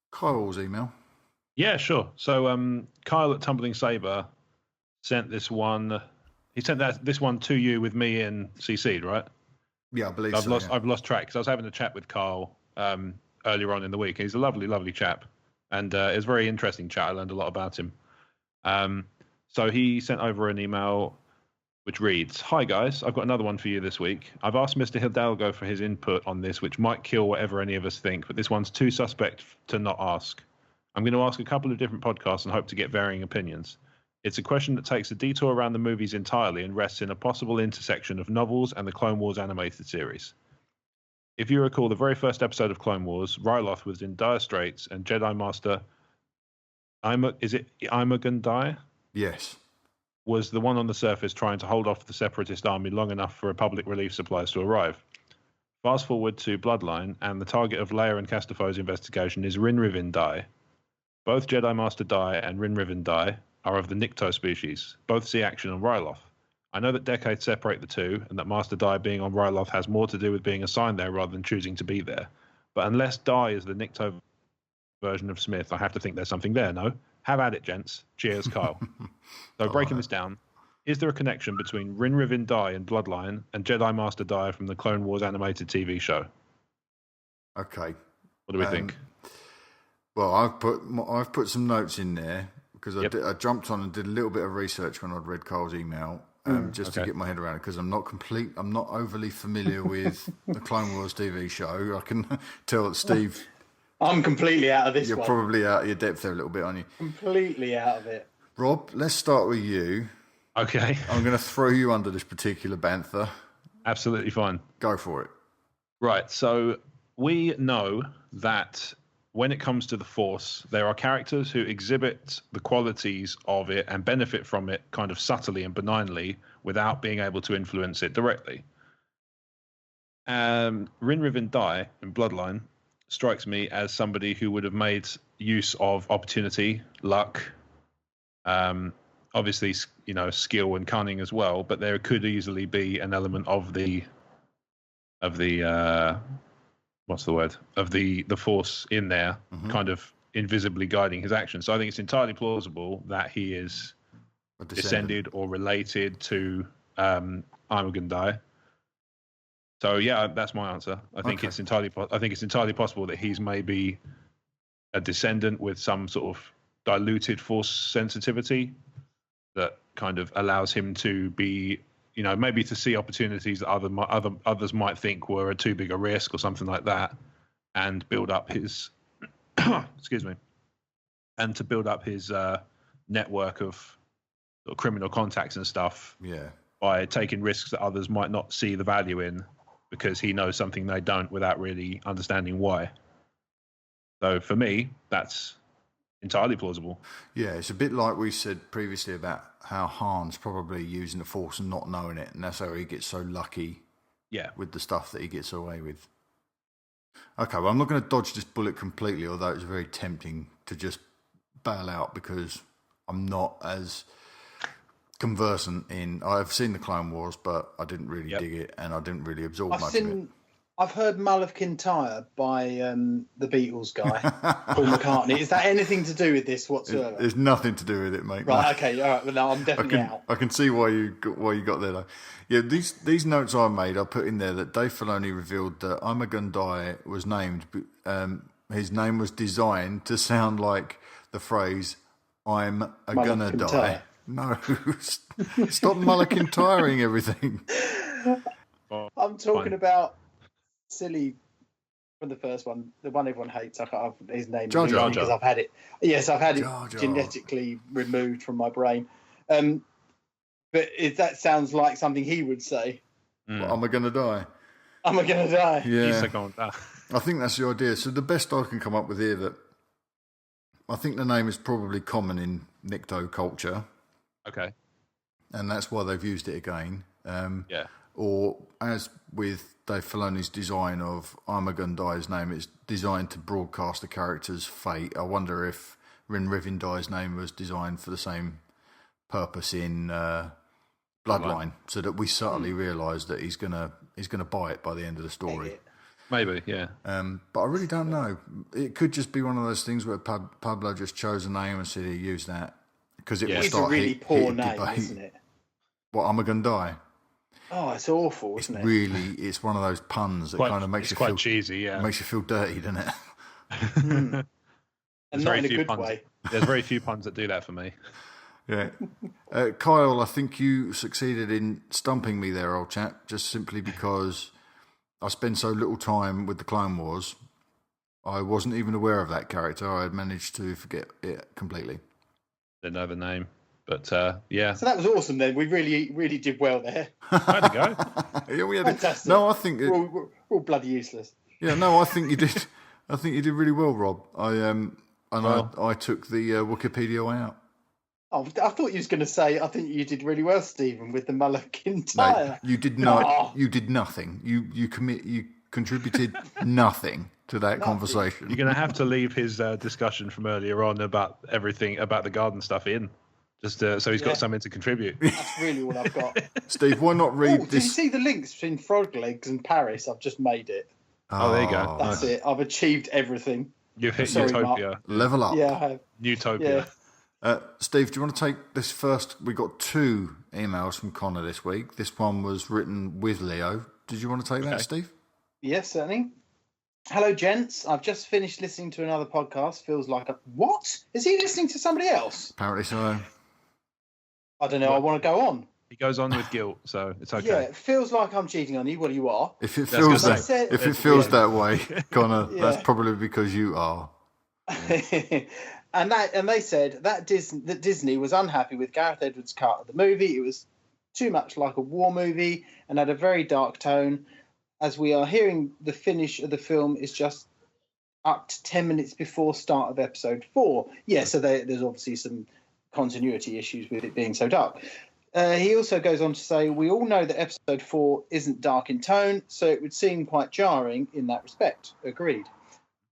Speaker 1: Kyle's email?
Speaker 3: Yeah, sure. So Kyle at Tumbling Saber sent this one. He sent this one to you with me in CC'd, right?
Speaker 1: Yeah, I believe
Speaker 3: I've lost track because I was having a chat with Carl earlier on in the week. He's a lovely, lovely chap, and it was a very interesting chat. I learned a lot about him. So he sent over an email which reads, "Hi guys, I've got another one for you this week. I've asked Mr. Hidalgo for his input on this, which might kill whatever any of us think, but this one's too suspect to not ask. I'm going to ask a couple of different podcasts and hope to get varying opinions. It's a question that takes a detour around the movies entirely and rests in a possible intersection of novels and the Clone Wars animated series. If you recall the very first episode of Clone Wars, Ryloth was in dire straits and Jedi Master Imogen Die?
Speaker 1: Yes.
Speaker 3: Was the one on the surface trying to hold off the Separatist army long enough for Republic relief supplies to arrive. Fast forward to Bloodline, and the target of Leia and Castafoe's investigation is Rin Rivin Die. Both Jedi Master Die and Rin Rivin Die are of the Nikto species. Both see action on Ryloth. I know that decades separate the two, and that Master Die being on Ryloth has more to do with being assigned there rather than choosing to be there. But unless Die is the Nikto version of Smith, I have to think there's something there, no? Have at it, gents. Cheers, Kyle." So breaking this down, is there a connection between Rin Rivin Die in Bloodline and Jedi Master Die from the Clone Wars animated TV show?
Speaker 1: Okay.
Speaker 3: What do we think?
Speaker 1: Well, I've put some notes in there because I jumped on and did a little bit of research when I'd read Carl's email just to get my head around it, because I'm not overly familiar with the Clone Wars TV show. I can tell that Steve...
Speaker 2: I'm completely out of this.
Speaker 1: You're probably out of your depth there a little bit, aren't you?
Speaker 2: Completely out of it.
Speaker 1: Rob, let's start with you.
Speaker 3: Okay.
Speaker 1: I'm going to throw you under this particular bantha.
Speaker 3: Absolutely fine.
Speaker 1: Go for it.
Speaker 3: Right. So we know that when it comes to the Force, there are characters who exhibit the qualities of it and benefit from it kind of subtly and benignly without being able to influence it directly. Rin Rivin Die in Bloodline strikes me as somebody who would have made use of opportunity, luck, obviously, skill and cunning as well. But there could easily be an element of the Force in there, kind of invisibly guiding his actions. So I think it's entirely plausible that he is descended or related to Imogen Die. So yeah, that's my answer. I think it's entirely possible that he's maybe a descendant with some sort of diluted Force sensitivity that kind of allows him to be, maybe to see opportunities that others might think were too big a risk or something like that, and build up his excuse me, and to build up his network of sort of criminal contacts and stuff.
Speaker 1: Yeah. By
Speaker 3: taking risks that others might not see the value in, because he knows something they don't without really understanding why. So for me, that's entirely plausible.
Speaker 1: Yeah, it's a bit like we said previously about how Han's probably using the Force and not knowing it, and that's how he gets so lucky with the stuff that he gets away with. Okay, well, I'm not going to dodge this bullet completely, although it's very tempting to just bail out because I'm not as conversant in... I've seen the Clone Wars, but I didn't really dig it, and I didn't really absorb much of it.
Speaker 2: I've heard Mull of Kintyre by the Beatles guy, Paul McCartney. Is that anything to do with this whatsoever?
Speaker 1: There's nothing to do with it, mate.
Speaker 2: Right, okay, all right. Well, no, I'm definitely out.
Speaker 1: I can see why you got there, though. Yeah, these notes I made, I put in there that Dave Filoni revealed that Imogen Die was named... his name was designed to sound like the phrase, "I'm gonna die." No, stop mulligan-tiring everything.
Speaker 2: I'm talking about silly from the first one, the one everyone hates. I can't have his name because I've had it. Yes, I've had it genetically removed from my brain. But that sounds like something he would say.
Speaker 1: Well, am I gonna die?
Speaker 2: Am I gonna die?
Speaker 1: Yeah,
Speaker 3: I
Speaker 1: think that's the idea. So the best I can come up with here, that I think the name is probably common in Nikto culture.
Speaker 3: Okay.
Speaker 1: And that's why they've used it again. Or as with Dave Filoni's design of Imogen Die's name, it's designed to broadcast the character's fate. I wonder if Rin Rivin Die's name was designed for the same purpose in Bloodline, so that we subtly realise that he's gonna bite by the end of the story.
Speaker 3: Maybe, yeah.
Speaker 1: But I really don't know. It could just be one of those things where Pablo just chose a name and said he used that because it will
Speaker 2: It's
Speaker 1: start
Speaker 2: a really poor
Speaker 1: heated
Speaker 2: name,
Speaker 1: debate.
Speaker 2: isn't it?
Speaker 1: What, I'm gonna die?
Speaker 2: Oh, it's awful, isn't it?
Speaker 1: It's one of those puns that kind of makes you
Speaker 3: quite
Speaker 1: feel
Speaker 3: cheesy. Yeah,
Speaker 1: makes you feel dirty, doesn't it?
Speaker 2: And not in a good way.
Speaker 3: There's very few puns that do that for me.
Speaker 1: Yeah. Kyle, I think you succeeded in stumping me there, old chap, just simply because I spend so little time with the Clone Wars. I wasn't even aware of that character. I had managed to forget it completely.
Speaker 3: Didn't know the name, but yeah.
Speaker 2: So that was awesome then. We really, really did well there.
Speaker 3: How'd it go?
Speaker 1: Yeah, we had
Speaker 2: Fantastic.
Speaker 1: No, I think...
Speaker 2: We're all bloody useless.
Speaker 1: Yeah, no, I think you did. I think you did really well, Rob. I took the Wikipedia way out.
Speaker 2: Oh, I thought you was going to say, I think you did really well, Stephen, with the Mulligan tyre.
Speaker 1: No, you did not. You did nothing. You contributed nothing to that conversation.
Speaker 3: You're going to have to leave his discussion from earlier on about everything about the garden stuff in, just so he's got something to contribute.
Speaker 2: That's really all I've got.
Speaker 1: Steve, why not read this?
Speaker 2: Did you see the links between Frog Legs and Paris? I've just made it.
Speaker 3: Oh, there you go.
Speaker 2: That's it. I've achieved everything.
Speaker 3: You've hit Utopia.
Speaker 2: Mark.
Speaker 1: Level up.
Speaker 2: Yeah, I have.
Speaker 3: Utopia.
Speaker 2: Yeah.
Speaker 1: Steve, do you want to take this first? We got 2 emails from Connor this week. This one was written with Leo. Did you want to take that, Steve?
Speaker 2: Yes, certainly. Hello, gents. I've just finished listening to another podcast. Feels like what? Is he listening to somebody else?
Speaker 1: Apparently so.
Speaker 2: I don't know. I want to go on.
Speaker 3: He goes on with guilt, so it's okay.
Speaker 2: Yeah, it feels like I'm cheating on you. Well, you are.
Speaker 1: If it feels that way, Connor, that's probably because you are.
Speaker 2: And they said that Disney was unhappy with Gareth Edwards' cut of the movie. It was too much like a war movie and had a very dark tone. As we are hearing, the finish of the film is just up to 10 minutes before start of episode 4. Yeah, so there's obviously some continuity issues with it being so dark. He also goes on to say, we all know that episode 4 isn't dark in tone, so it would seem quite jarring in that respect. Agreed.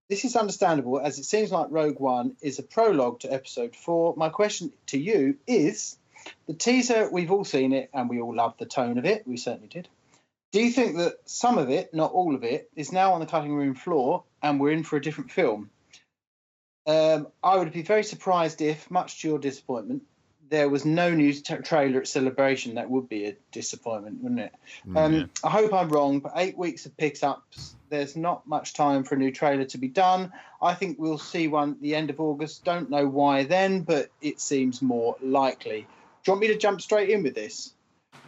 Speaker 2: This is understandable, as it seems like Rogue One is a prologue to episode 4. My question to you is, the teaser, we've all seen it, and we all loved the tone of it. We certainly did. Do you think that some of it, not all of it, is now on the cutting room floor, and we're in for a different film? I would be very surprised if, much to your disappointment, there was no news trailer at Celebration. That would be a disappointment, wouldn't it? I hope I'm wrong, but 8 weeks of picks-ups, there's not much time for a new trailer to be done. I think we'll see one at the end of August. Don't know why then, but it seems more likely. Do you want me to jump straight in with this?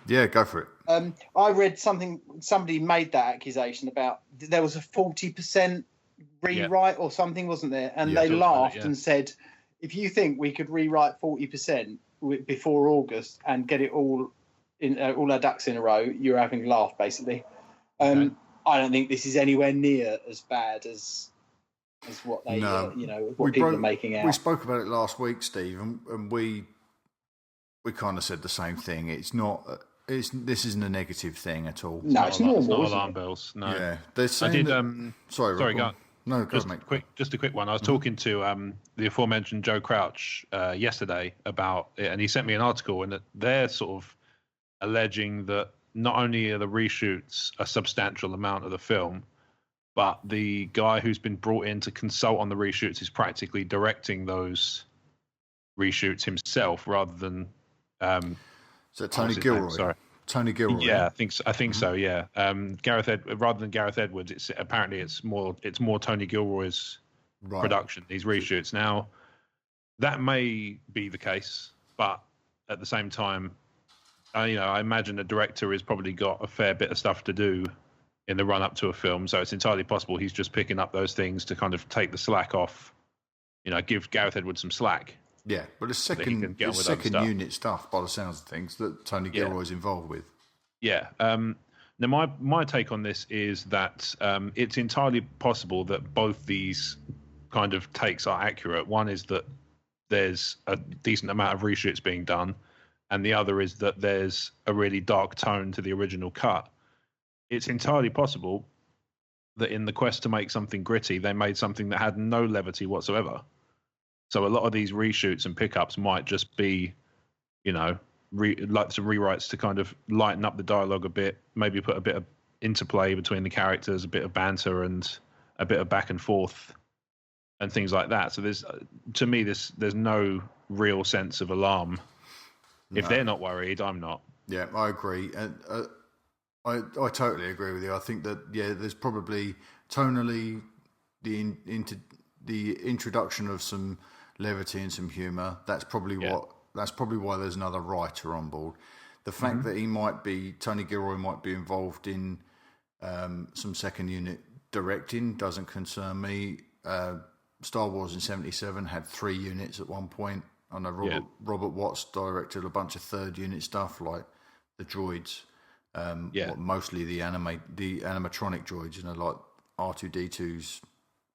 Speaker 1: Yeah, go for it.
Speaker 2: I read somebody made that accusation about there was a 40% rewrite or something, wasn't there? And they laughed and said, if you think we could rewrite 40% before August and get it all in all our ducks in a row, you're having a laugh, basically. I don't think this is anywhere near as bad as what they, what people are making out.
Speaker 1: We spoke about it last week, Steve, and we kind of said the same thing. It's not. This isn't a negative thing at all.
Speaker 2: No, it's normal.
Speaker 3: It's not alarm bells. No.
Speaker 1: Yeah, they're saying sorry,
Speaker 3: go.
Speaker 1: No, go on, mate.
Speaker 3: Just a quick one. I was talking to the aforementioned Joe Crouch yesterday about it, and he sent me an article, and they're sort of alleging that not only are the reshoots a substantial amount of the film, but the guy who's been brought in to consult on the reshoots is practically directing those reshoots himself rather than.
Speaker 1: So Tony Gilroy.
Speaker 3: Sorry.
Speaker 1: Tony Gilroy.
Speaker 3: Yeah, I think so. Yeah, rather than Gareth Edwards, it's more Tony Gilroy's production. These reshoots. Now, that may be the case, but at the same time, I imagine the director has probably got a fair bit of stuff to do in the run up to a film. So it's entirely possible he's just picking up those things to kind of take the slack off. Give Gareth Edwards some slack.
Speaker 1: Yeah, but it's second unit stuff by the sounds of things that Tony Gilroy's involved with.
Speaker 3: Yeah. Now, my take on this is that it's entirely possible that both these kind of takes are accurate. One is that there's a decent amount of reshoots being done, and the other is that there's a really dark tone to the original cut. It's entirely possible that in the quest to make something gritty, they made something that had no levity whatsoever. So a lot of these reshoots and pickups might just be, like some rewrites to kind of lighten up the dialogue a bit, maybe put a bit of interplay between the characters, a bit of banter, and a bit of back and forth, and things like that. So to me, there's no real sense of alarm. No. If they're not worried, I'm not.
Speaker 1: Yeah, I agree. I totally agree with you. I think that there's probably tonally the introduction of some levity and some humour. That's probably why there's another writer on board. The fact that Tony Gilroy might be involved in some second unit directing doesn't concern me. Star Wars in '77 had 3 units at one point. I know Robert Watts directed a bunch of third unit stuff like the droids, mostly the animatronic droids, like R2D2s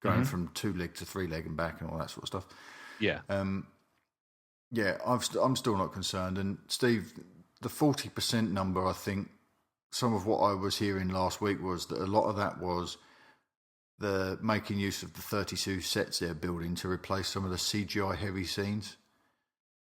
Speaker 1: going from 2-leg to 3-leg and back and all that sort of stuff.
Speaker 3: Yeah.
Speaker 1: I'm still not concerned. And Steve, the 40% number, I think some of what I was hearing last week was that a lot of that was the making use of the 32 sets they're building to replace some of the CGI heavy scenes.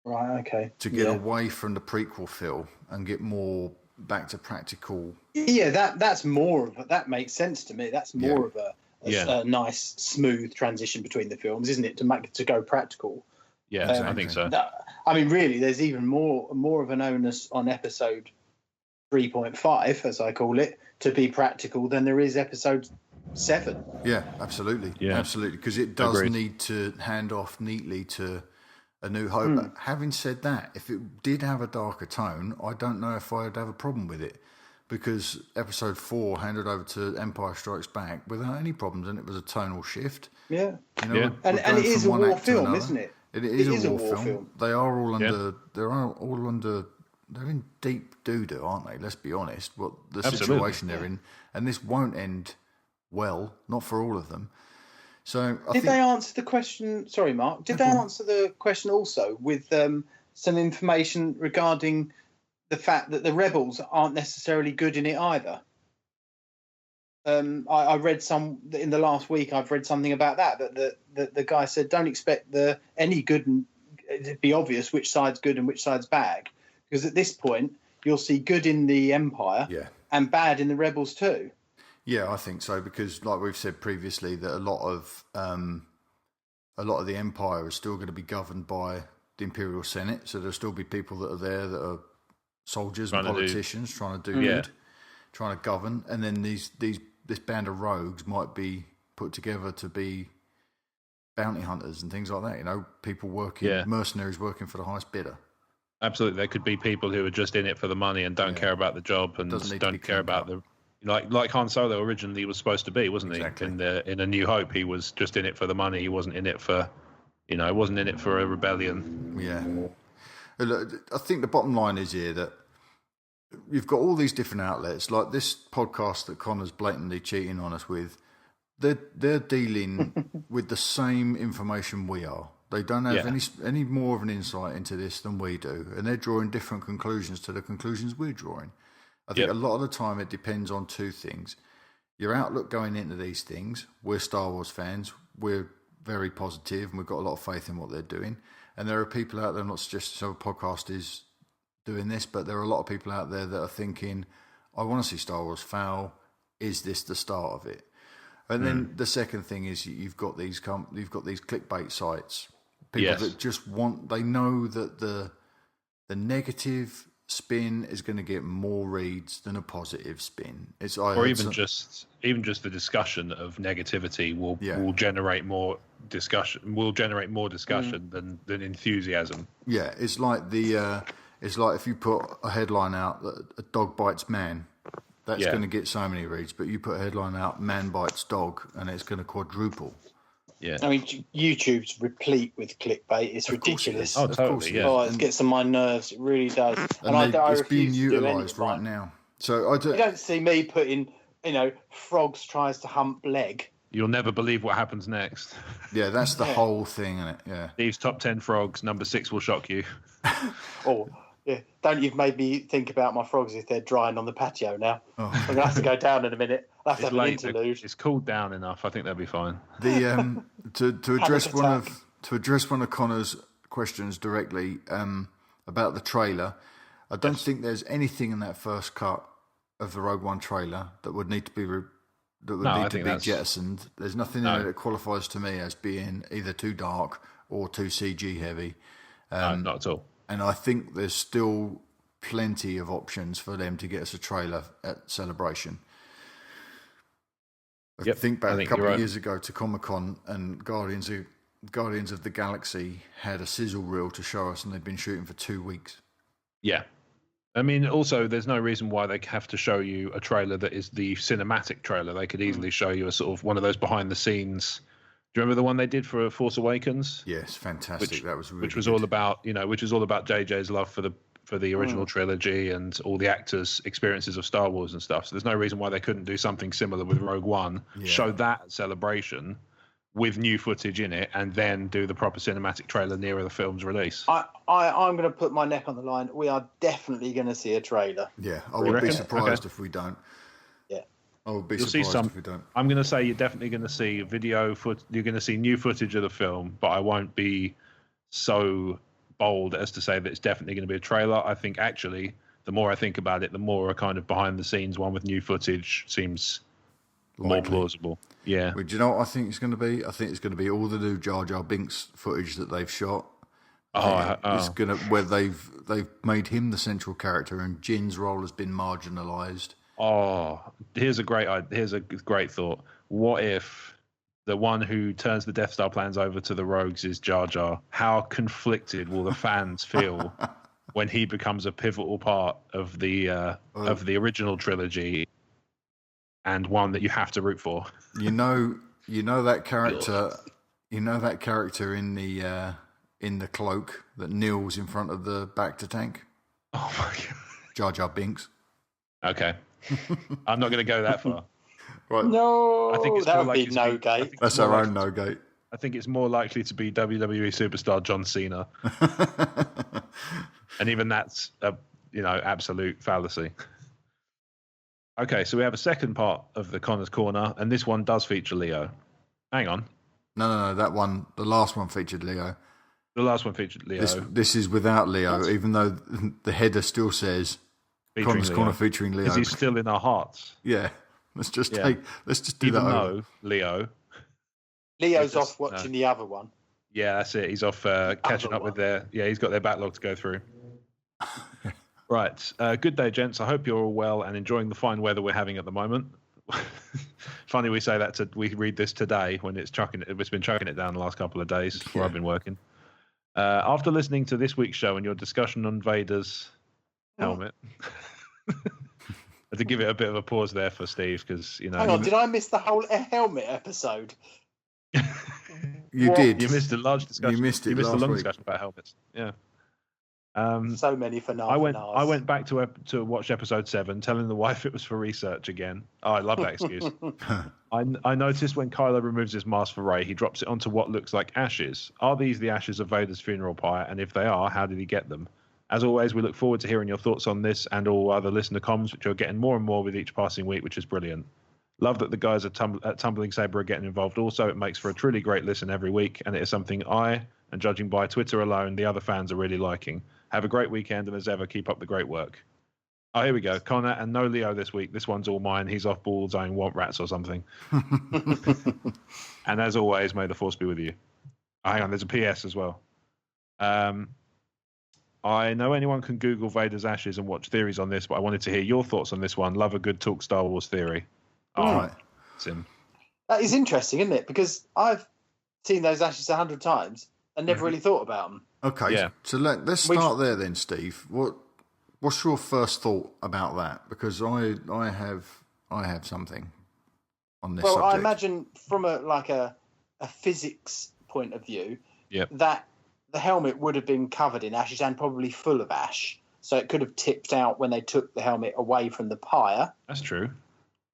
Speaker 2: Right, okay.
Speaker 1: To get away from the prequel feel and get more back to practical.
Speaker 2: Yeah, that makes sense to me. That's more of a nice, smooth transition between the films, isn't it? To go practical.
Speaker 3: Yeah, exactly. I think so.
Speaker 2: I mean, really, there's even more of an onus on episode 3.5, as I call it, to be practical than there is episode 7.
Speaker 1: Yeah, absolutely. Yeah, absolutely. Because it does need to hand off neatly to A New Hope. But having said that, if it did have a darker tone, I don't know if I'd have a problem with it. Because episode 4 handed over to Empire Strikes Back without any problems, and it was a tonal shift.
Speaker 2: Yeah. And it is a war film, isn't it?
Speaker 1: It is a war film. They are all under. They're in deep doo-doo, aren't they? Let's be honest. What the situation they're in, and this won't end well. Not for all of them. So
Speaker 2: did they answer the question? Sorry, Mark. Did they answer the question also with some information regarding the fact that the rebels aren't necessarily good in it either? I read in the last week. I've read something about that the guy said don't expect any good and it'd be obvious which side's good and which side's bad, because at this point you'll see good in the Empire and bad in the rebels too.
Speaker 1: Yeah, I think so, because like we've said previously, that a lot of the Empire is still going to be governed by the Imperial Senate, so there'll still be people that are there that are soldiers and politicians trying to do good, trying to govern, and then this band of rogues might be put together to be bounty hunters and things like that. People working, mercenaries working for the highest bidder.
Speaker 3: Absolutely, there could be people who are just in it for the money and don't care about the job and don't care about the. Like Han Solo originally was supposed to be, wasn't he? Exactly. In A New Hope, he was just in it for the money. He wasn't in it for, wasn't in it for a rebellion.
Speaker 1: Yeah. I think the bottom line is here that you've got all these different outlets, like this podcast that Connor's blatantly cheating on us with. They're dealing with the same information we are. They don't have any more of an insight into this than we do, and they're drawing different conclusions to the conclusions we're drawing. I think a lot of the time it depends on 2 things. Your outlook going into these things. We're Star Wars fans. We're very positive and we've got a lot of faith in what they're doing. And there are people out there, I'm not suggesting some podcast is doing this, but there are a lot of people out there that are thinking, I want to see Star Wars fail. Is this the start of it? And then the second thing is you've got these clickbait sites. People that just they know that the negative spin is going to get more reads than a positive spin.
Speaker 3: Even just the discussion of negativity will generate more discussion. Will generate more discussion than enthusiasm.
Speaker 1: Yeah, it's like if you put a headline out that a dog bites man, that's going to get so many reads. But you put a headline out, man bites dog, and it's going to quadruple.
Speaker 3: Yeah,
Speaker 2: I mean, YouTube's replete with clickbait. It's ridiculous.
Speaker 3: Oh, totally. Yeah.
Speaker 2: Oh, it gets on my nerves. It really does.
Speaker 1: And it's being utilised right now. So
Speaker 2: you don't see me putting, frogs tries to hump leg.
Speaker 3: You'll never believe what happens next.
Speaker 1: Yeah, that's the whole thing, isn't it? Yeah.
Speaker 3: Steve's top 10 frogs. Number 6 will shock you.
Speaker 2: Yeah. Don't you've made me think about my frogs if they're drying on the patio now. I'm going to have to go down in a minute. I'll have to have an interlude.
Speaker 3: It's cooled down enough. I think they'll be fine.
Speaker 1: The to address one of Connor's questions directly about the trailer, I don't think there's anything in that first cut of the Rogue One trailer that would need to be jettisoned. There's nothing in it that qualifies to me as being either too dark or too CG heavy.
Speaker 3: No, not at all.
Speaker 1: And I think there's still plenty of options for them to get us a trailer at Celebration. I think back a couple of years ago to Comic-Con, and Guardians of the Galaxy had a sizzle reel to show us, and they've been shooting for 2 weeks.
Speaker 3: Yeah. I mean, also, there's no reason why they have to show you a trailer that is the cinematic trailer. They could easily show you a sort of one of those behind the scenes. Do you remember the one they did for Force Awakens?
Speaker 1: Yes, fantastic. That was really
Speaker 3: which was
Speaker 1: good.
Speaker 3: all about JJ's love for the original trilogy and all the actors' experiences of Star Wars and stuff. So there's no reason why they couldn't do something similar with Rogue One. Yeah. Show that at Celebration with new footage in it, and then do the proper cinematic trailer nearer the film's release.
Speaker 2: I'm going to put my neck on the line. We are definitely going to see a trailer.
Speaker 1: Yeah, I would be surprised if we don't.
Speaker 2: Yeah,
Speaker 1: I would be surprised if we don't.
Speaker 3: I'm going to say you're definitely going to see you're going to see new footage of the film, but I won't be so bold as to say that it's definitely going to be a trailer. I think actually, the more I think about it, the more a kind of behind the scenes one with new footage seems more plausible. Yeah.
Speaker 1: Well, do you know what I think it's going to be? I think it's going to be all the new Jar Jar Binks footage that they've shot. It's going to where they've made him the central character, and Jin's role has been marginalised.
Speaker 3: Oh, here's a great thought. What if the one who turns the Death Star plans over to the Rogues is Jar Jar? How conflicted will the fans feel when he becomes a pivotal part of the original trilogy and one that you have to root for? You know
Speaker 1: that character. You know that character in the cloak that kneels in front of the Bacta tank.
Speaker 3: Oh my god,
Speaker 1: Jar Jar Binks.
Speaker 3: Okay, I'm not going to go that far.
Speaker 1: Right.
Speaker 2: No,
Speaker 3: I think it's
Speaker 2: that would be no gate.
Speaker 1: That's our own no gate.
Speaker 3: I think it's more likely to be WWE superstar John Cena, and even that's a absolute fallacy. Okay, so we have a second part of the Connor's Corner, and this one does feature Leo. Hang on.
Speaker 1: No, that one, the last one featured Leo.
Speaker 3: The last one featured Leo.
Speaker 1: This is without Leo, even though the header still says Connor's Corner featuring Leo.
Speaker 3: Because he's still in our hearts.
Speaker 1: Yeah. Let's just do
Speaker 3: even
Speaker 1: that.
Speaker 3: Though
Speaker 2: Leo's off watching the other one.
Speaker 3: Yeah, that's it. He's off catching up with he's got their backlog to go through. Right. Good day, gents. I hope you're all well and enjoying the fine weather we're having at the moment. Funny we say that we read this today when it's been chucking it down the last couple of days where I've been working. After listening to this week's show and your discussion on Vader's helmet, I had to give it a bit of a pause there for Steve because
Speaker 2: Hang on, did I miss the whole helmet episode?
Speaker 1: You did.
Speaker 3: You missed a large discussion.
Speaker 1: You missed it.
Speaker 3: You missed a long discussion about helmets. Yeah.
Speaker 2: So many for now.
Speaker 3: I went back to watch episode 7, telling the wife it was for research again. Oh, I love that excuse. I noticed when Kylo removes his mask for Rey, he drops it onto what looks like ashes. Are these the ashes of Vader's funeral pyre? And if they are, how did he get them? As always, we look forward to hearing your thoughts on this and all other listener comms, which are getting more and more with each passing week, which is brilliant. Love that the guys at Tumbling Saber are getting involved also. It makes for a truly great listen every week, and it is something I, and judging by Twitter alone, the other fans are really liking. Have a great weekend, and as ever, keep up the great work. Oh, here we go. Connor, and no Leo this week. This one's all mine. He's off bullseyeing want rats or something. And as always, may the force be with you. Oh, hang on, there's a PS as well. I know anyone can Google Vader's ashes and watch theories on this, but I wanted to hear your thoughts on this one. Love a good talk Star Wars theory. All right. Sim.
Speaker 2: That is interesting, isn't it? Because I've seen those ashes 100 times and never really thought about them.
Speaker 1: Okay,
Speaker 3: yeah.
Speaker 1: So let's start there then, Steve. What's your first thought about that? Because I have something on this subject.
Speaker 2: Well, I imagine from a physics point of view, that the helmet would have been covered in ashes and probably full of ash, so it could have tipped out when they took the helmet away from the pyre.
Speaker 3: That's true.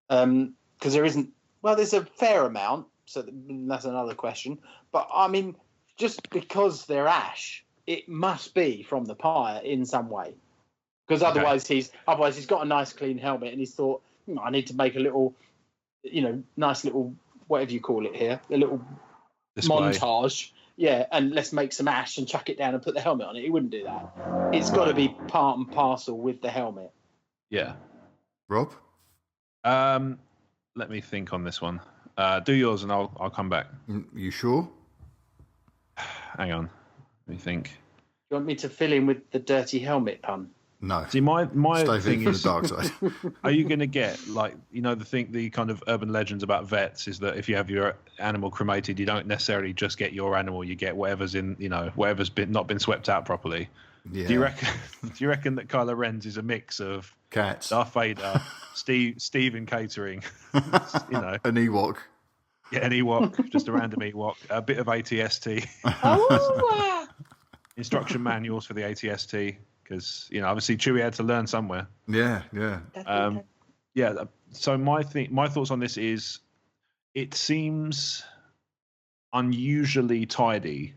Speaker 2: Because there's a fair amount, so that's another question. But I mean, just because they're ash, it must be from the pyre in some way. Because otherwise he's got a nice clean helmet and he's thought, I need to make a little, nice little, whatever you call it here, a little
Speaker 3: display.
Speaker 2: Montage. Yeah, and let's make some ash and chuck it down and put the helmet on it. He wouldn't do that. It's got to be part and parcel with the helmet.
Speaker 3: Yeah.
Speaker 1: Rob?
Speaker 3: Let me think on this one. Do yours and I'll come back.
Speaker 1: You sure?
Speaker 3: Hang on. Let me think.
Speaker 2: Do you want me to fill in with the dirty helmet pun?
Speaker 1: No.
Speaker 3: See, my
Speaker 1: Stay
Speaker 3: thing
Speaker 1: from the
Speaker 3: is,
Speaker 1: dark side.
Speaker 3: are you going to get the kind of urban legends about vets is that if you have your animal cremated, you don't necessarily just get your animal, you get whatever's in, whatever's not been swept out properly.
Speaker 1: Yeah.
Speaker 3: Do you reckon that Kylo Ren's is a mix of
Speaker 1: Cats?
Speaker 3: Darth Vader, Steven Catering,
Speaker 1: An Ewok.
Speaker 3: Yeah, an Ewok, just a random Ewok, a bit of ATST,
Speaker 2: Oh,
Speaker 3: instruction manuals for the ATST, because obviously Chewie had to learn somewhere.
Speaker 1: Yeah.
Speaker 3: Yeah. So my thoughts on this is, it seems unusually tidy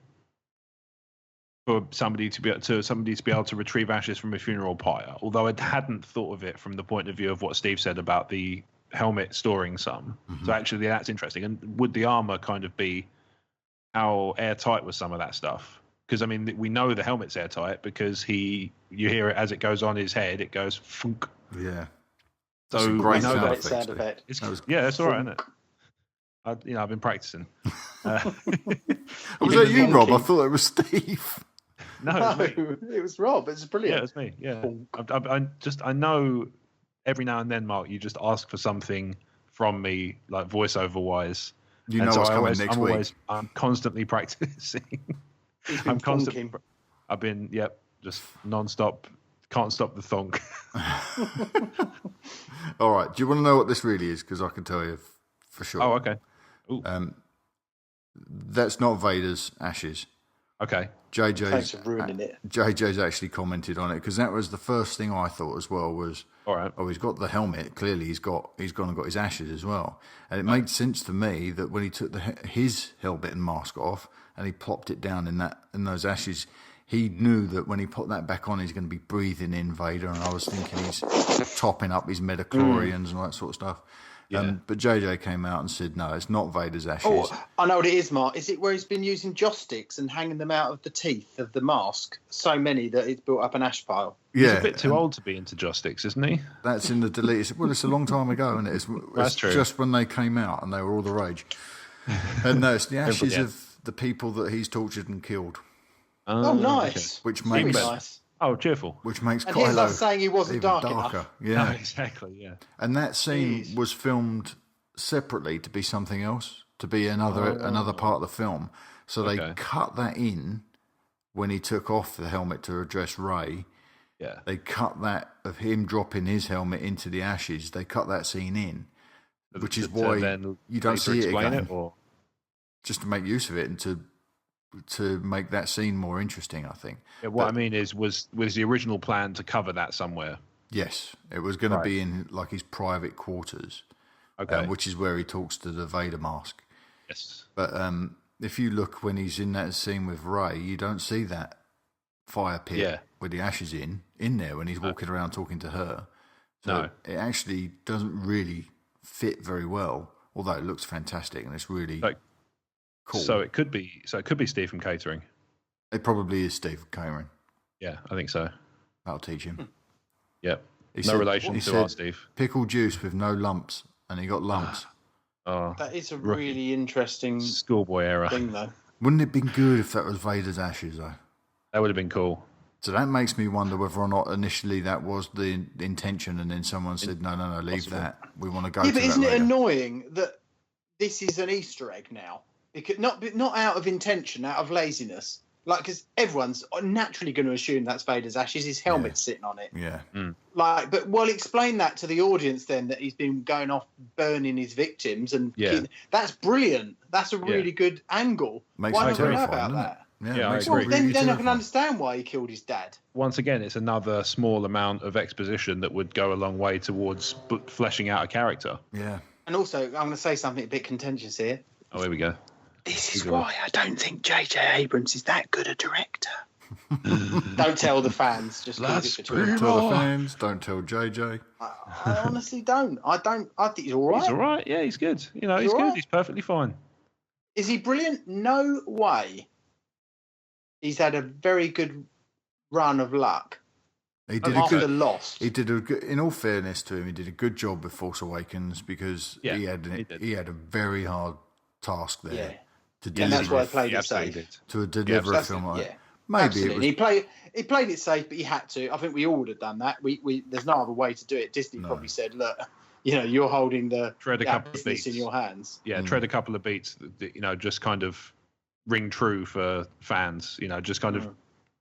Speaker 3: for somebody to be able to retrieve ashes from a funeral pyre. Although I hadn't thought of it from the point of view of what Steve said about the helmet storing some. So actually, that's interesting. And would the armor kind of be how airtight was some of that stuff? Because I mean, we know the helmet's airtight because you hear it as it goes on his head. It goes funk.
Speaker 1: Yeah.
Speaker 3: So
Speaker 1: That's a
Speaker 3: we
Speaker 1: great
Speaker 3: know that.
Speaker 2: sound effect.
Speaker 3: That's all right, isn't it? I've been practicing.
Speaker 1: Was that you, Rob? I thought it was Steve.
Speaker 3: No,
Speaker 2: it was Rob. It's brilliant.
Speaker 3: Yeah, it's me. Yeah, I know. Every now and then, Mark, you just ask for something from me, like voiceover wise.
Speaker 1: You know what's coming next week.
Speaker 3: I'm constantly practicing.
Speaker 2: I'm constantly.
Speaker 3: I've been, just non-stop. Can't stop the thonk.
Speaker 1: All right. Do you want to know what this really is? Because I can tell you for sure.
Speaker 3: Oh, okay.
Speaker 1: That's not Vader's ashes.
Speaker 3: Okay.
Speaker 2: Thanks for ruining it.
Speaker 1: JJ's actually commented on it because that was the first thing I thought as well was,
Speaker 3: all right.
Speaker 1: Oh, he's got the helmet. Clearly, he's gone and got his ashes as well. And it made sense to me that when he took his helmet and mask off and he plopped it down in those ashes, he knew that when he put that back on, he's going to be breathing in Vader. And I was thinking he's topping up his midichlorians and all that sort of stuff. Yeah. But JJ came out and said, no, it's not Vader's ashes.
Speaker 2: Oh, I know what it is, Mark. Is it where he's been using joss sticks and hanging them out of the teeth of the mask? So many that it's built up an ash pile.
Speaker 3: Yeah. He's a bit too old to be into joss sticks, isn't he?
Speaker 1: That's in the deleted. Well, it's a long time ago, and it's
Speaker 3: true.
Speaker 1: Just when they came out and they were all the rage. And no, it's the ashes of the people that he's tortured and killed.
Speaker 2: Oh, nice.
Speaker 1: Okay. Which
Speaker 2: makes
Speaker 1: makes
Speaker 2: nice.
Speaker 3: Oh, cheerful.
Speaker 1: Which makes
Speaker 2: and
Speaker 1: Kylo
Speaker 2: here's us saying he wasn't
Speaker 1: even
Speaker 2: darker.
Speaker 1: enough. Yeah,
Speaker 3: no, exactly. Yeah.
Speaker 1: And that scene was filmed separately to be something else, to be another part of the film. So they cut that in when he took off the helmet to address Rey.
Speaker 3: Yeah.
Speaker 1: They cut that of him dropping his helmet into the ashes. They cut that scene in, which is why you don't see it again. Just to make use of it and to make that scene more interesting, I think.
Speaker 3: Yeah, what I mean is, was the original plan to cover that somewhere?
Speaker 1: Yes, it was going to be in like his private quarters, which is where he talks to the Vader mask.
Speaker 3: Yes,
Speaker 1: but if you look when he's in that scene with Rey, you don't see that fire pit with the ashes in there when he's walking around talking to her. So it actually doesn't really fit very well, although it looks fantastic and it's really cool.
Speaker 3: So it could be Steve from Catering.
Speaker 1: It probably is Steve Cameron.
Speaker 3: Yeah, I think so.
Speaker 1: That'll teach him.
Speaker 3: Yep. No relation to our Steve.
Speaker 1: Pickle juice with no lumps, and he got lumps.
Speaker 2: That is a really interesting
Speaker 3: schoolboy error
Speaker 2: thing, though.
Speaker 1: Wouldn't it have been good if that was Vader's ashes, though?
Speaker 3: That would have been cool.
Speaker 1: So that makes me wonder whether or not initially that was the intention, and then someone said, "No, leave that. We want to go."
Speaker 2: Yeah, but isn't it annoying that this is an Easter egg now? Because not out of intention, out of laziness. Like, because everyone's naturally going to assume that's Vader's ashes. His helmet's sitting on it.
Speaker 1: Yeah.
Speaker 2: Like, but explain that to the audience then, that he's been going off burning his victims, and that's brilliant. That's a really good angle.
Speaker 1: Makes
Speaker 2: why
Speaker 1: not
Speaker 2: we know about that?
Speaker 1: Yeah,
Speaker 3: I agree.
Speaker 2: Well, then I can understand why he killed his dad.
Speaker 3: Once again, it's another small amount of exposition that would go a long way towards fleshing out a character.
Speaker 1: Yeah.
Speaker 2: And also, I'm going to say something a bit contentious here.
Speaker 3: Oh, here we go.
Speaker 2: This is why I don't think J.J. Abrams is that good a director. Don't tell the fans. Just
Speaker 1: don't tell the fans. Don't tell J.J.
Speaker 2: I honestly don't. I think he's all right.
Speaker 3: He's all right. Yeah, he's good. He's good. Right. He's perfectly fine.
Speaker 2: Is he brilliant? No way. He's had a very good run of luck.
Speaker 1: He did
Speaker 2: after Lost.
Speaker 1: He did in all fairness to him, he did a good job with Force Awakens because he had a very hard task there to deliver.
Speaker 2: And that's why I played it safe.
Speaker 1: To deliver a film like that.
Speaker 2: Maybe absolutely. He played it safe, but he had to. I think we all would have done that. We there's no other way to do it. Disney probably said, "Look, you're holding the business in your hands."
Speaker 3: Yeah, tread a couple of beats. Just kind of ring true for fans. Just kind of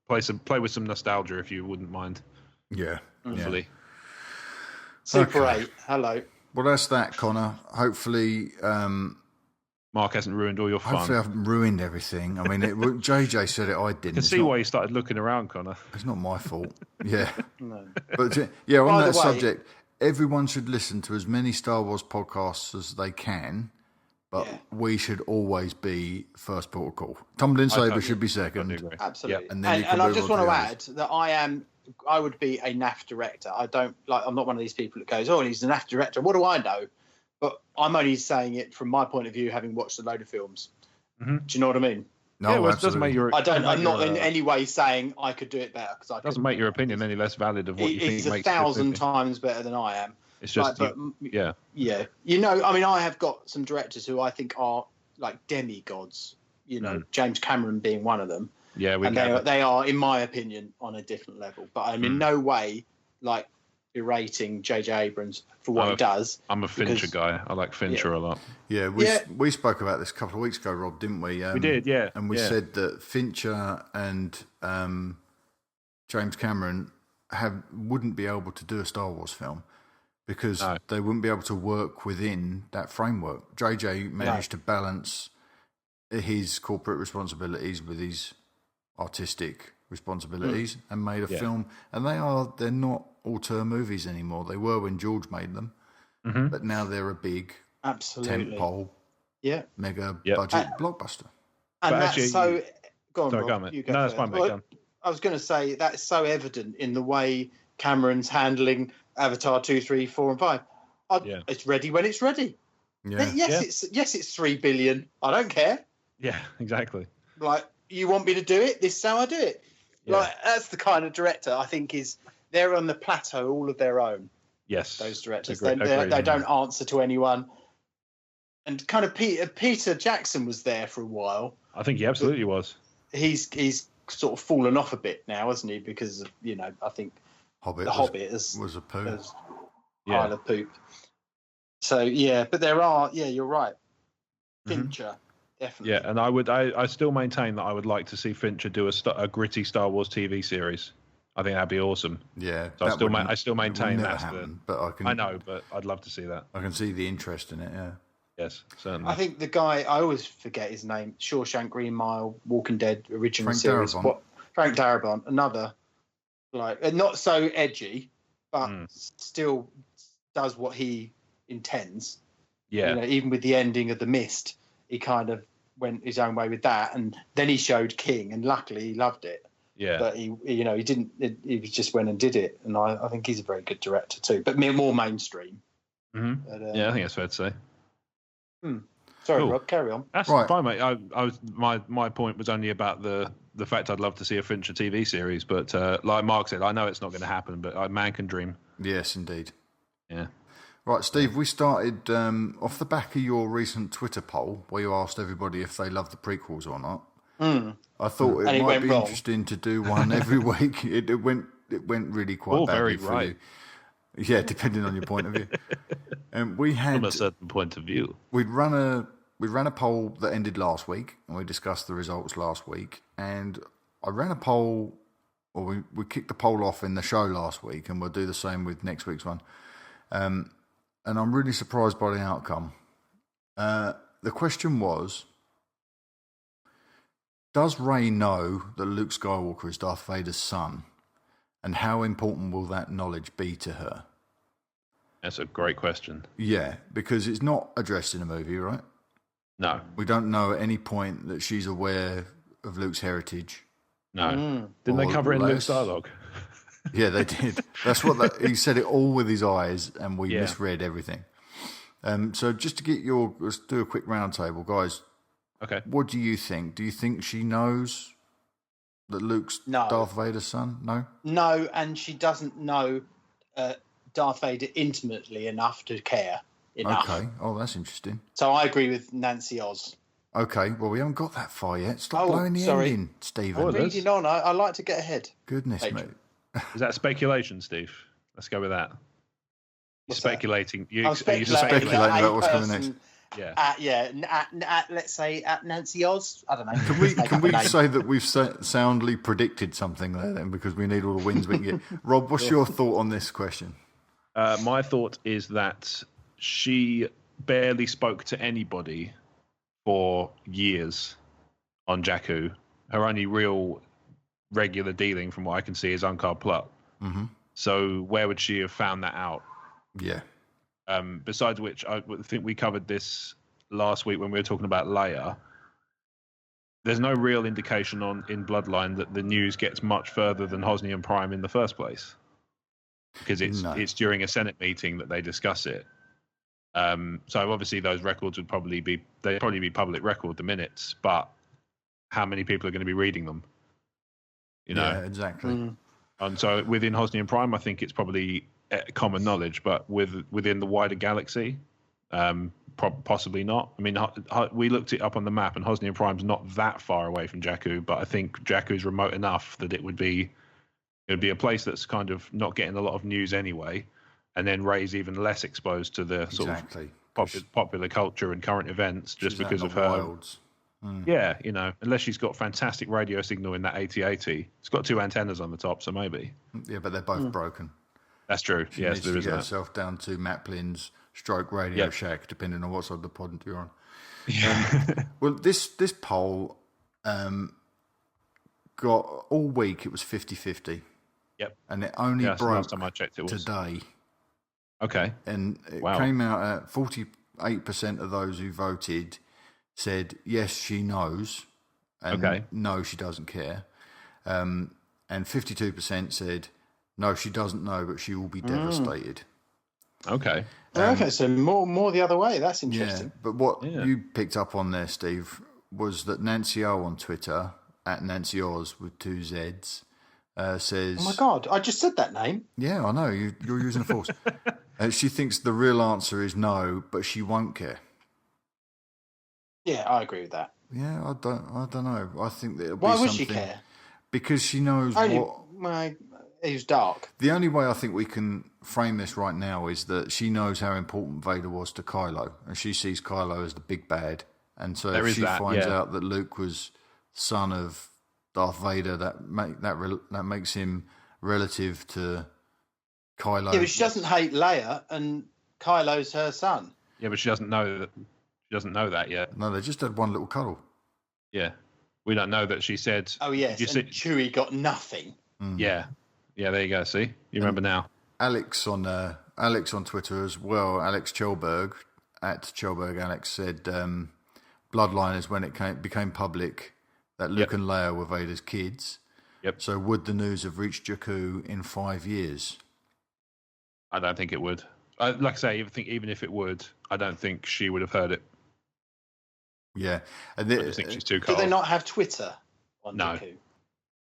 Speaker 3: play with some nostalgia if you wouldn't mind.
Speaker 1: Yeah,
Speaker 3: hopefully.
Speaker 2: Super 8. Hello.
Speaker 1: Well, that's that, Connor. Hopefully.
Speaker 3: Mark hasn't ruined all your fun.
Speaker 1: Hopefully I haven't ruined everything. I mean, JJ said it, I didn't.
Speaker 3: I can see why you started looking around, Connor.
Speaker 1: It's not my fault. Yeah.
Speaker 2: No.
Speaker 1: But on that subject, everyone should listen to as many Star Wars podcasts as they can, but we should always be first port of call. Tumbling Saber should be second.
Speaker 2: Absolutely. Yep. And I just want to add that I would be a NAF director. I'm not one of these people that goes, he's a NAF director. What do I know? But I'm only saying it from my point of view, having watched a load of films. Mm-hmm. Do you know what I mean?
Speaker 1: No, it doesn't make
Speaker 2: your. I'm not in any way saying I could do it better because I
Speaker 3: doesn't make your opinion any less valid of what you think makes it.
Speaker 2: It's 1,000 times better than I am.
Speaker 3: It's just
Speaker 2: yeah. I have got some directors who I think are like demigods. James Cameron being one of them.
Speaker 3: Yeah,
Speaker 2: they are, in my opinion, on a different level. But I'm in no way berating J.J. Abrams for what he does.
Speaker 3: I'm a Fincher guy. I like Fincher a lot.
Speaker 1: Yeah, we spoke about this a couple of weeks ago, Rob, didn't we?
Speaker 3: We did, yeah.
Speaker 1: And we said that Fincher and James Cameron wouldn't be able to do a Star Wars film because they wouldn't be able to work within that framework. JJ managed to balance his corporate responsibilities with his artistic responsibilities and made a film. And they're not auteur movies anymore. They were when George made them, but now they're a big tentpole, mega budget blockbuster.
Speaker 2: And that's so. Go on,
Speaker 3: sorry,
Speaker 2: Rob,
Speaker 3: go on,
Speaker 2: you go.
Speaker 3: No, that's fine, mate.
Speaker 2: I was going to say that's so evident in the way Cameron's handling Avatar 2, 3, 4, and 5. It's ready when it's ready.
Speaker 1: Yeah.
Speaker 2: It's 3 billion. I don't care.
Speaker 3: Yeah, exactly.
Speaker 2: You want me to do it? This is how I do it. Yeah. That's the kind of director I think they're on the plateau all of their own.
Speaker 3: Yes,
Speaker 2: those directors. They don't answer to anyone. And kind of Peter Jackson was there for a while.
Speaker 3: I think he absolutely was.
Speaker 2: He's sort of fallen off a bit now, hasn't he? Because I think
Speaker 1: Hobbit was a poo.
Speaker 2: Pile of poop. So but there are you're right. Fincher. Definitely.
Speaker 3: Yeah, and I still maintain that I would like to see Fincher do a gritty Star Wars TV series. I think that'd be awesome.
Speaker 1: Yeah,
Speaker 3: so I still maintain that's
Speaker 1: I
Speaker 3: know, but I'd love to see that.
Speaker 1: I can see the interest in it. Yeah.
Speaker 3: Yes, certainly.
Speaker 2: I think the guy I always forget his name. Shawshank Green Mile, Walking Dead original series. Frank Darabont, another not so edgy, but still does what he intends.
Speaker 3: Yeah.
Speaker 2: Even with the ending of The Mist. He kind of went his own way with that, and then he showed King, and luckily he loved it.
Speaker 3: Yeah,
Speaker 2: but he didn't. He just went and did it, and I think he's a very good director too, but more mainstream.
Speaker 3: Mm-hmm. But, I think that's fair to say.
Speaker 2: Sorry, cool. Rob, carry on.
Speaker 3: That's fine, mate. I was my point was only about the fact I'd love to see a Fincher TV series, but like Mark said, I know it's not going to happen, but a man can dream.
Speaker 1: Yes, indeed.
Speaker 3: Yeah.
Speaker 1: Right, Steve, we started off the back of your recent Twitter poll where you asked everybody if they loved the prequels or not. I thought it might be interesting to do one every week. It went really quite badly for you. Yeah, depending on your point of view. And we had
Speaker 3: from a certain point of view.
Speaker 1: We ran a poll that ended last week, and we discussed the results last week. And I ran a poll, or we kicked the poll off in the show last week, and we'll do the same with next week's one. And I'm really surprised by the outcome. The question was, does Rey know that Luke Skywalker is Darth Vader's son? And how important will that knowledge be to her?
Speaker 3: That's a great question.
Speaker 1: Yeah, because it's not addressed in the movie, right?
Speaker 3: No.
Speaker 1: We don't know at any point that she's aware of Luke's heritage.
Speaker 3: No. Didn't they cover it in Luke's dialogue?
Speaker 1: Yeah, they did. That's what he said it all with his eyes, and we misread everything. So just to let's do a quick round table, guys.
Speaker 3: Okay.
Speaker 1: What do you think? Do you think she knows That Luke's
Speaker 2: No.
Speaker 1: Darth Vader's son? No?
Speaker 2: No, and she doesn't know Darth Vader intimately enough to care enough.
Speaker 1: Okay. Oh, that's interesting.
Speaker 2: So I agree with Nancy Oz.
Speaker 1: Okay. Well, we haven't got that far yet. Stop blowing the
Speaker 2: sorry.
Speaker 1: ending, Stephen.
Speaker 3: Oh,
Speaker 2: Reading on, I like to get ahead.
Speaker 1: Goodness,
Speaker 2: Patron.
Speaker 1: mate.
Speaker 3: Is that speculation, Steve? Let's go with that.
Speaker 2: What's
Speaker 3: Speculating.
Speaker 2: I'm speculating
Speaker 1: about what's coming next.
Speaker 3: Yeah.
Speaker 2: Let's say at Nancy Oz. I don't know.
Speaker 1: Can we say that we've soundly predicted something there then, because we need all the wins we can get? Rob, what's your thought on this question?
Speaker 3: My thought is that she barely spoke to anybody for years on Jakku. Her only real regular dealing, from what I can see, is Unkar Plutt.
Speaker 1: Mm-hmm.
Speaker 3: So where would she have found that out?
Speaker 1: Yeah.
Speaker 3: Besides which, I think we covered this last week when we were talking about Leia. There's no real indication in Bloodline that the news gets much further than Hosnian Prime in the first place, because it's during a Senate meeting that they discuss it. So obviously those records would probably be public record, the minutes, but how many people are going to be reading them?
Speaker 1: Yeah, exactly.
Speaker 3: And so within Hosnian Prime, I think it's probably common knowledge, but within the wider galaxy, possibly not. I mean, we looked it up on the map, and Hosnian Prime's not that far away from Jakku, but I think Jakku's remote enough that it would be a place that's kind of not getting a lot of news anyway, and then Rey's even less exposed to the sort of popular culture and current events just because of her.
Speaker 1: Wilds.
Speaker 3: Yeah, unless she's got fantastic radio signal in that AT-AT. It's got 2 antennas on the top, so maybe.
Speaker 1: Yeah, but they're both broken.
Speaker 3: That's true.
Speaker 1: She
Speaker 3: yes,
Speaker 1: needs
Speaker 3: there
Speaker 1: to
Speaker 3: is
Speaker 1: get
Speaker 3: that.
Speaker 1: herself down to Maplin's stroke Radio Shack, depending on what side of the pod you're on. Well, this poll got all week. It was 50-50.
Speaker 3: Yep.
Speaker 1: And it only broke
Speaker 3: last time I checked, it was
Speaker 1: today.
Speaker 3: Okay.
Speaker 1: And it came out at 48% of those who voted said yes, she knows, and no, she doesn't care. And 52% said no, she doesn't know, but she will be devastated.
Speaker 3: Okay.
Speaker 2: Okay, so more the other way. That's interesting.
Speaker 1: Yeah, but what you picked up on there, Steve, was that Nancy O on Twitter, at Nancy Oz with 2 Zs, says...
Speaker 2: Oh my God, I just said that name.
Speaker 1: Yeah, I know, you're using a force. She thinks the real answer is no, but she won't care.
Speaker 2: Yeah, I agree with that.
Speaker 1: Yeah, I don't know. I think that it'll
Speaker 2: Why
Speaker 1: be
Speaker 2: would
Speaker 1: something...
Speaker 2: she care?
Speaker 1: Because she knows
Speaker 2: It was dark.
Speaker 1: The only way I think we can frame this right now is that she knows how important Vader was to Kylo, and she sees Kylo as the big bad. And so if she finds out that Luke was son of Darth Vader, that makes him relative to Kylo.
Speaker 2: Yeah, but she doesn't hate Leia, and Kylo's her son.
Speaker 3: Yeah, but she doesn't know that. She doesn't know that yet.
Speaker 1: No, they just had one little cuddle.
Speaker 3: Yeah, we don't know that she said.
Speaker 2: Oh yes, and Chewie got nothing.
Speaker 3: Yeah. Yeah, there you go. See, you remember now.
Speaker 1: Alex on Twitter as well. Alex Chelberg at Chelberg Alex said, "Bloodline is when it became public that Luke and Leia were Vader's kids.
Speaker 3: Yep.
Speaker 1: So would the news have reached Jakku in 5 years?"
Speaker 3: I don't think it would. Like I say, even if it would, I don't think she would have heard it.
Speaker 1: Yeah,
Speaker 3: and I think she's too cold.
Speaker 2: Do they not have Twitter on Jakku?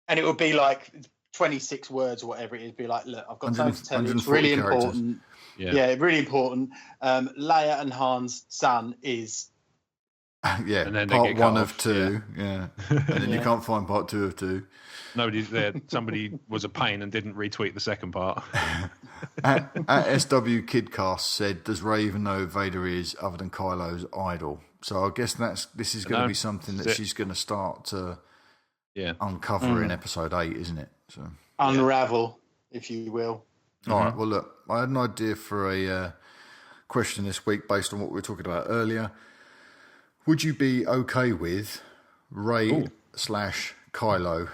Speaker 2: And it would be like 26 words or whatever it is. Be like, look, I've got something to tell you. It's really important. Yeah, really important. Leia and Han's son is.
Speaker 1: Yeah,
Speaker 3: and then
Speaker 1: part 1 of 2. Yeah, and then you can't find part 2 of 2.
Speaker 3: Nobody's there. Somebody was a pain and didn't retweet the second part.
Speaker 1: at SW Kidcast said, "Does Rey even know who Vader is other than Kylo's idol?" So I guess this is going to be something that she's going to start to uncover in episode 8, isn't it? So
Speaker 2: unravel, if you will.
Speaker 1: All right. Well, look, I had an idea for a question this week based on what we were talking about earlier. Would you be okay with Rey / Kylo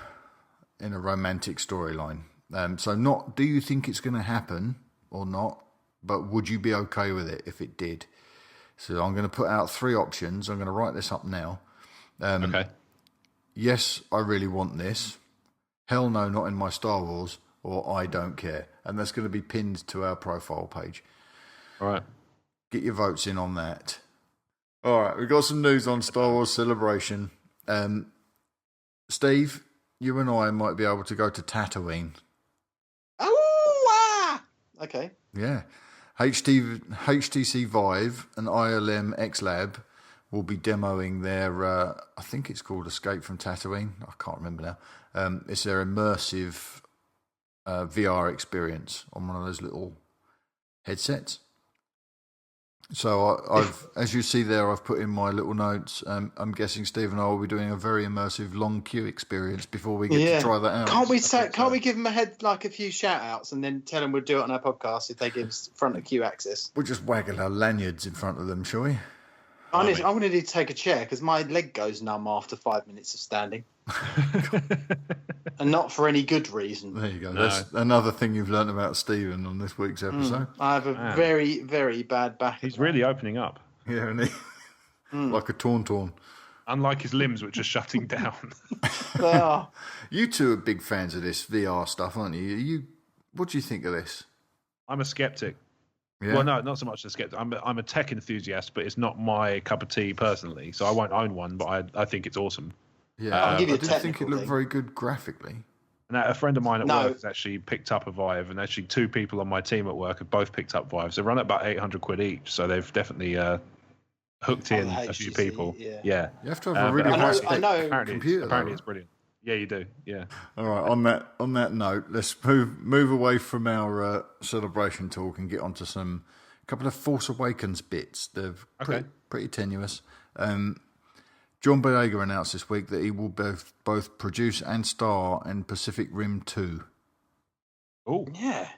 Speaker 1: in a romantic storyline? So not, do you think it's going to happen or not, but would you be okay with it if it did? So I'm going to put out 3 options. I'm going to write this up now.
Speaker 3: Okay.
Speaker 1: Yes, I really want this. Hell no, not in my Star Wars, or I don't care. And that's going to be pinned to our profile page.
Speaker 3: All right.
Speaker 1: Get your votes in on that. All right, we've got some news on Star Wars Celebration. Steve, you and I might be able to go to Tatooine.
Speaker 2: Oh, okay.
Speaker 1: Yeah. HTC Vive and ILM X Lab will be demoing their, I think it's called Escape from Tatooine. I can't remember now. It's their immersive VR experience on one of those little headsets. So I've, as you see there, I've put in my little notes. I'm guessing Steve and I will be doing a very immersive long queue experience before we get to try that out.
Speaker 2: Can't we give them a few shout outs and then tell them we'll do it on our podcast if they give us front of queue access?
Speaker 1: We'll just waggle our lanyards in front of them, shall we?
Speaker 2: I'm going to need to take a chair because my leg goes numb after 5 minutes of standing. And not for any good reason.
Speaker 1: There you go. No. That's another thing you've learnt about Stephen on this week's episode.
Speaker 2: I have a very, very bad back.
Speaker 3: He's really opening up.
Speaker 1: Yeah, isn't he? Like a tauntaun.
Speaker 3: Unlike his limbs, which are shutting down.
Speaker 2: They are.
Speaker 1: You two are big fans of this VR stuff, aren't you? What do you think of this?
Speaker 3: I'm a skeptic.
Speaker 1: Yeah.
Speaker 3: Well, no, not so much a skeptic. I'm a tech enthusiast, but it's not my cup of tea personally. So I won't own one, but I think it's awesome.
Speaker 1: Yeah, I didn't think it looked very good graphically.
Speaker 3: And a friend of mine at work has actually picked up a Vive, and actually 2 people on my team at work have both picked up Vives. They run at about £800 each, so they've definitely hooked in a few people. Yeah.
Speaker 1: You have to have a really high
Speaker 3: computer. Apparently, it's brilliant. Yeah, you do. Yeah.
Speaker 1: All right. On that note, let's move away from our celebration talk and get onto a couple of Force Awakens bits. They're pretty tenuous. John Boyega announced this week that he will both produce and star in Pacific Rim 2.
Speaker 3: Oh.
Speaker 2: Yeah.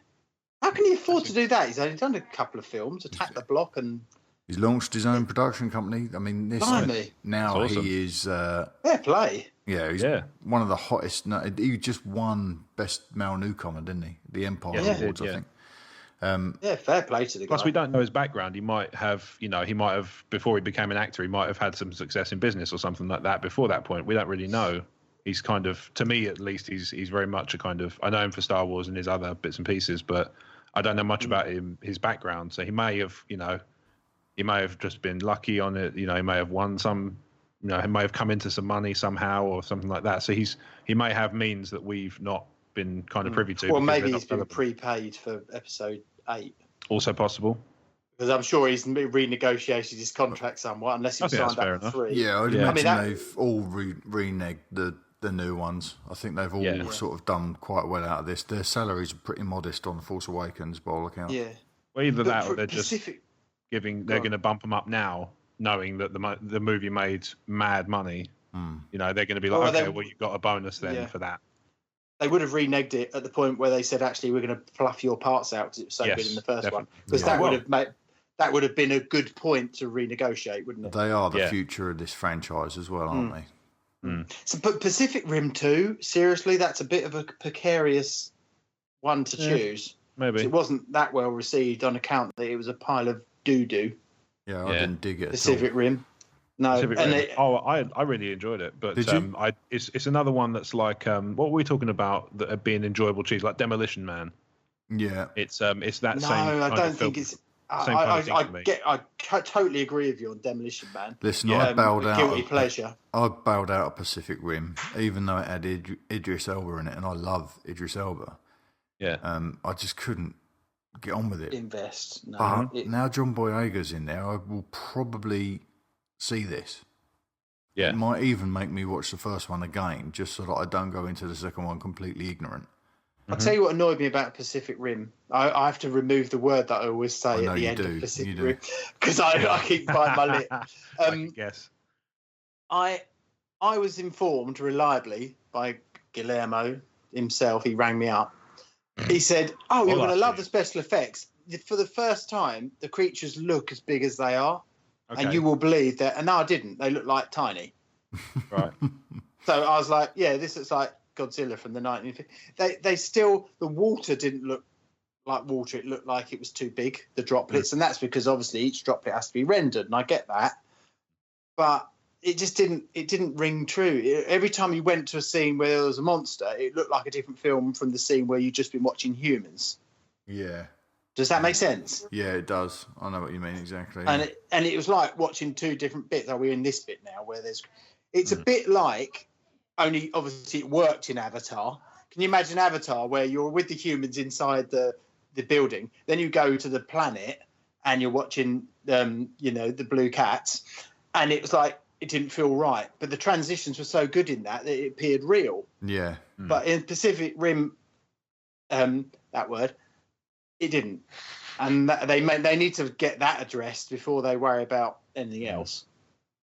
Speaker 2: How can he afford to do that? He's only done a couple of films, Attack the Block, and...
Speaker 1: He's launched his own production company. I mean, now awesome. He is...
Speaker 2: fair play.
Speaker 1: Yeah, he's one of the hottest... He just won Best Male Newcomer, didn't he? The Empire Awards, I think.
Speaker 2: Fair play to the guy.
Speaker 3: Plus, we don't know his background. He might have, before he became an actor, he might have had some success in business or something like that before that point. We don't really know. He's kind of, to me at least, he's very much a kind of, I know him for Star Wars and his other bits and pieces, but I don't know much about his background. So he may have, he may have just been lucky on it. He may have won some, he may have come into some money somehow or something like that. So he may have means that we've not been kind of privy to.
Speaker 2: Well, maybe he's been prepaid for episode 8.
Speaker 3: Also possible.
Speaker 2: Because I'm sure he's renegotiated his contract somewhat, unless he signed up for 3.
Speaker 1: Yeah, I'd imagine they've all reneged the new ones. I think they've all sort of done quite well out of this. Their salaries are pretty modest on The Force Awakens, by all accounts.
Speaker 2: Yeah.
Speaker 3: Well, either that or they're just they're going to bump them up now, knowing that the movie made mad money. They're going to be like, you've got a bonus then for that.
Speaker 2: They would have reneged it at the point where they said, actually, we're going to fluff your parts out because it was so good in the first one. Because that would have been a good point to renegotiate, wouldn't it?
Speaker 1: They are the future of this franchise as well, aren't they?
Speaker 2: So, but Pacific Rim 2, seriously, that's a bit of a precarious one to choose.
Speaker 3: Maybe.
Speaker 2: It wasn't that well received on account that it was a pile of doo-doo.
Speaker 1: Yeah, I didn't dig it
Speaker 2: Pacific Rim. No,
Speaker 3: I really enjoyed it, but it's another one that's like what were we talking about that being enjoyable cheese, like Demolition Man.
Speaker 1: Yeah,
Speaker 3: it's that same.
Speaker 2: No, I don't think it's. I totally agree with you on Demolition Man.
Speaker 1: Listen, I bowed out.
Speaker 2: Guilty pleasure.
Speaker 1: I bowed out of Pacific Rim, even though it had Idris Elba in it, and I love Idris Elba.
Speaker 3: Yeah.
Speaker 1: I just couldn't get on with it.
Speaker 2: Invest. No,
Speaker 1: but now John Boyega's in there, I will probably see this.
Speaker 3: Yeah.
Speaker 1: It might even make me watch the first one again, just so that I don't go into the second one completely ignorant.
Speaker 2: I'll tell you what annoyed me about Pacific Rim. I have to remove the word that I always say at the end of Pacific Rim because I keep biting my lip.
Speaker 3: I guess.
Speaker 2: I was informed reliably by Guillermo himself. He rang me up. He said, "Oh, you're going to love the special effects. For the first time, the creatures look as big as they are, and you will believe that." And no, I didn't. They look like tiny.
Speaker 3: Right.
Speaker 2: So I was like, "Yeah, this looks like Godzilla from the 1950s." They still, the water didn't look like water. It looked like it was too big, the droplets, and that's because obviously each droplet has to be rendered, and I get that. But it just didn't ring true. Every time you went to a scene where there was a monster, it looked like a different film from the scene where you'd just been watching humans.
Speaker 1: Yeah.
Speaker 2: Does that make sense?
Speaker 1: Yeah, it does. I know what you mean exactly.
Speaker 2: And it was like watching two different bits. Are we in this bit now where it's a bit like only obviously it worked in Avatar. Can you imagine Avatar where you're with the humans inside the building, then you go to the planet and you're watching the blue cats, and it was like it didn't feel right, but the transitions were so good in that it appeared real.
Speaker 1: Yeah.
Speaker 2: But in Pacific Rim, that word, it didn't, and they need to get that addressed before they worry about anything else.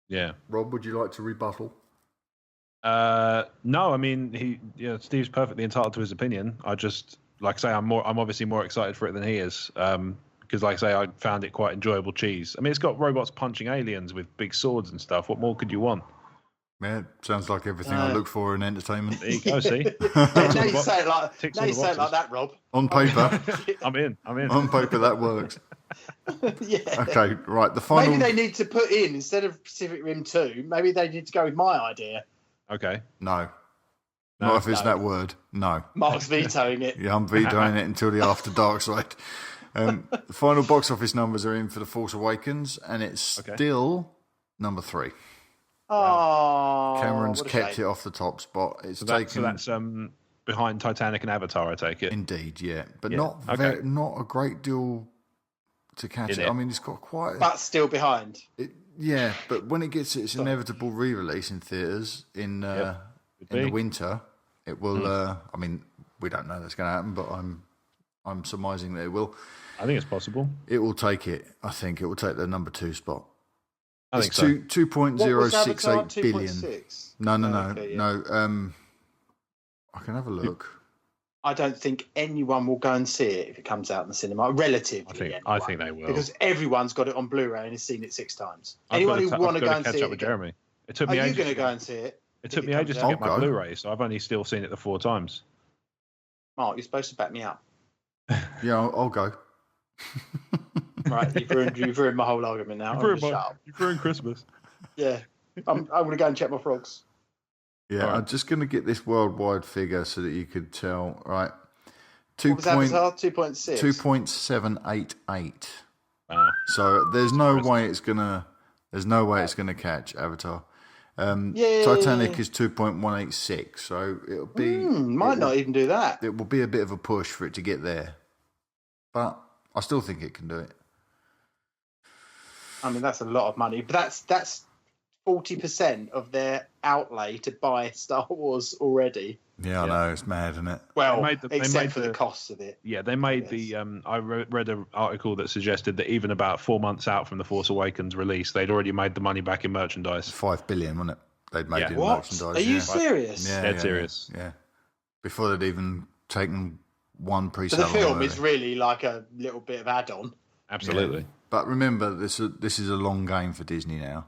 Speaker 3: Yeah.
Speaker 1: Rob, would you like to rebuttal?
Speaker 3: No, I mean Steve's perfectly entitled to his opinion. I just, like I say, I'm obviously more excited for it than he is. Because, like I say, I found it quite enjoyable cheese. I mean, it's got robots punching aliens with big swords and stuff. What more could you want?
Speaker 1: Yeah, sounds like everything I look for in entertainment.
Speaker 3: There you go, see?
Speaker 2: Now you say it like that, Rob.
Speaker 1: On paper.
Speaker 3: I'm in.
Speaker 1: On paper, that works.
Speaker 2: Yeah.
Speaker 1: Okay, right. The final.
Speaker 2: Maybe they need to put in, instead of Pacific Rim 2, maybe they need to go with my idea.
Speaker 3: Okay.
Speaker 1: No. Not if it's that word. No.
Speaker 2: Mark's vetoing it.
Speaker 1: Yeah, I'm vetoing it until the After Dark side. The final box office numbers are in for The Force Awakens, and it's still number 3.
Speaker 2: Oh,
Speaker 1: Cameron's kept it off the top spot.
Speaker 3: So that's behind Titanic and Avatar, I take it.
Speaker 1: Indeed, yeah, but not a great deal to catch it. I mean, it's got quite.
Speaker 2: But still behind.
Speaker 1: Yeah, but when it gets its inevitable re-release in theaters in the winter, it will. I mean, we don't know that's going to happen, but I'm surmising that it will.
Speaker 3: I think it's possible.
Speaker 1: It will take it. I think it will take the number 2 spot.
Speaker 3: I think so.
Speaker 1: 2.068 billion.
Speaker 2: 2.6?
Speaker 1: No. I can have a look.
Speaker 2: I don't think anyone will go and see it if it comes out in the cinema. Relatively,
Speaker 3: I think they will,
Speaker 2: because everyone's got it on Blu-ray and has seen it 6 times.
Speaker 3: I've
Speaker 2: Anyone who want to go and
Speaker 3: catch
Speaker 2: see
Speaker 3: up
Speaker 2: it,
Speaker 3: with Jeremy. It took
Speaker 2: are
Speaker 3: me
Speaker 2: you
Speaker 3: ages.
Speaker 2: going to go and see it?
Speaker 3: It took me ages to get my Blu-ray, so I've only still seen it the 4 times.
Speaker 2: Mark, you're supposed to back me up.
Speaker 1: Yeah, I'll go.
Speaker 2: Right, you've ruined my whole argument now.
Speaker 3: You've ruined Christmas.
Speaker 2: Yeah, I'm going to go and check my frogs.
Speaker 1: Yeah, right. I'm just going to get this worldwide figure so that you could tell. Right,
Speaker 2: 2.6.
Speaker 1: 2.788.
Speaker 3: Wow.
Speaker 1: So there's no way it's gonna catch Avatar. Titanic is 2.186, so it'll be
Speaker 2: might not even do that.
Speaker 1: It will be a bit of a push for it to get there, but I still think it can do it.
Speaker 2: I mean, that's a lot of money, but that's 40% of their outlay to buy Star Wars already.
Speaker 1: Yeah, I know, it's mad, isn't it?
Speaker 2: Well, except for the cost of it.
Speaker 3: Yeah, they made I read an article that suggested that even about 4 months out from the Force Awakens release, they'd already made the money back in merchandise.
Speaker 1: 5 billion, wasn't it? They'd made it in
Speaker 2: what?
Speaker 1: merchandise.
Speaker 2: Are you serious?
Speaker 1: Yeah,
Speaker 3: dead serious.
Speaker 1: Yeah, before they'd even taken one pre-sale.
Speaker 2: So the film is really like a little bit of add-on.
Speaker 3: Absolutely.
Speaker 1: Yeah. But remember, this is a long game for Disney now.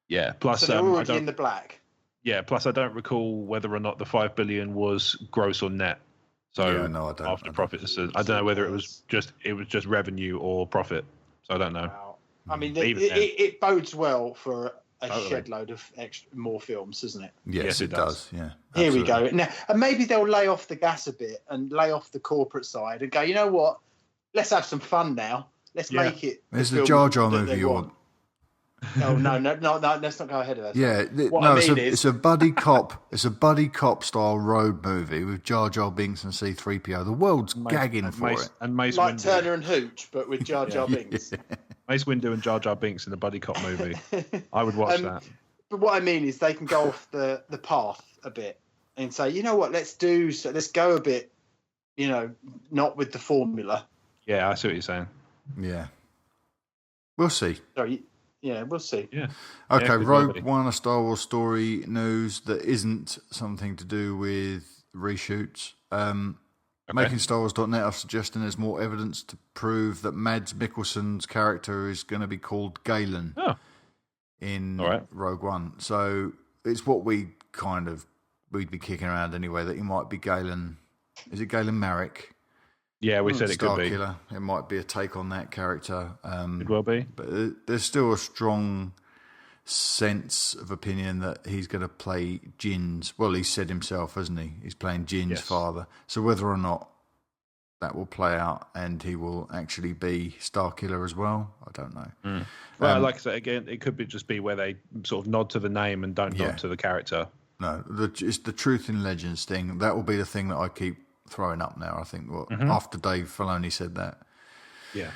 Speaker 3: Yeah. Plus,
Speaker 2: so they're already in the black.
Speaker 3: Yeah. Plus, I don't recall whether or not the 5 billion was gross or net. So
Speaker 1: no, I don't.
Speaker 3: After profits, I don't know whether it was just revenue or profit. So I don't know.
Speaker 2: Wow. I mean, it bodes well for a shed load of more films, doesn't it?
Speaker 1: Yes, it does. Yeah.
Speaker 2: Here we go. Now, and maybe they'll lay off the gas a bit and lay off the corporate side and go, you know what? Let's have some fun now. Let's make it.
Speaker 1: There's the Jar Jar movie you want.
Speaker 2: No, let's not go ahead of that.
Speaker 1: Yeah, it's a buddy cop. It's a buddy cop style road movie with Jar Jar Binks and C-3PO. The world's gagging for it.
Speaker 3: And Mace
Speaker 2: like
Speaker 3: Windu.
Speaker 2: Turner and Hooch, but with Jar Jar Binks.
Speaker 3: Mace Windu and Jar Jar Binks in the buddy cop movie. I would watch that.
Speaker 2: But what I mean is they can go off the path a bit and say, you know what, let's go a bit, not with the formula.
Speaker 3: Yeah, I see what you're saying.
Speaker 1: Yeah. We'll see.
Speaker 2: Sorry. Yeah, we'll see.
Speaker 3: Yeah.
Speaker 1: Okay, Rogue One, a Star Wars story news that isn't something to do with reshoots. MakingStarWars.net are suggesting there's more evidence to prove that Mads Mikkelsen's character is going to be called Galen in Rogue One. So it's what we'd be kicking around anyway, that he might be Galen. Is it Galen Marek?
Speaker 3: Yeah, we said it could be.
Speaker 1: Starkiller. It might be a take on that character.
Speaker 3: It will be.
Speaker 1: But there's still a strong sense of opinion that he's going to play Jin's. Well, he said himself, hasn't he? He's playing Jin's father. So whether or not that will play out and he will actually be Starkiller as well, I don't know.
Speaker 3: Well, like I said, again, it could just be where they sort of nod to the name and don't nod to the character.
Speaker 1: No, it's the Truth in Legends thing. That will be the thing that I keep throwing up now. I think after Dave Filoni said that.
Speaker 3: Yeah.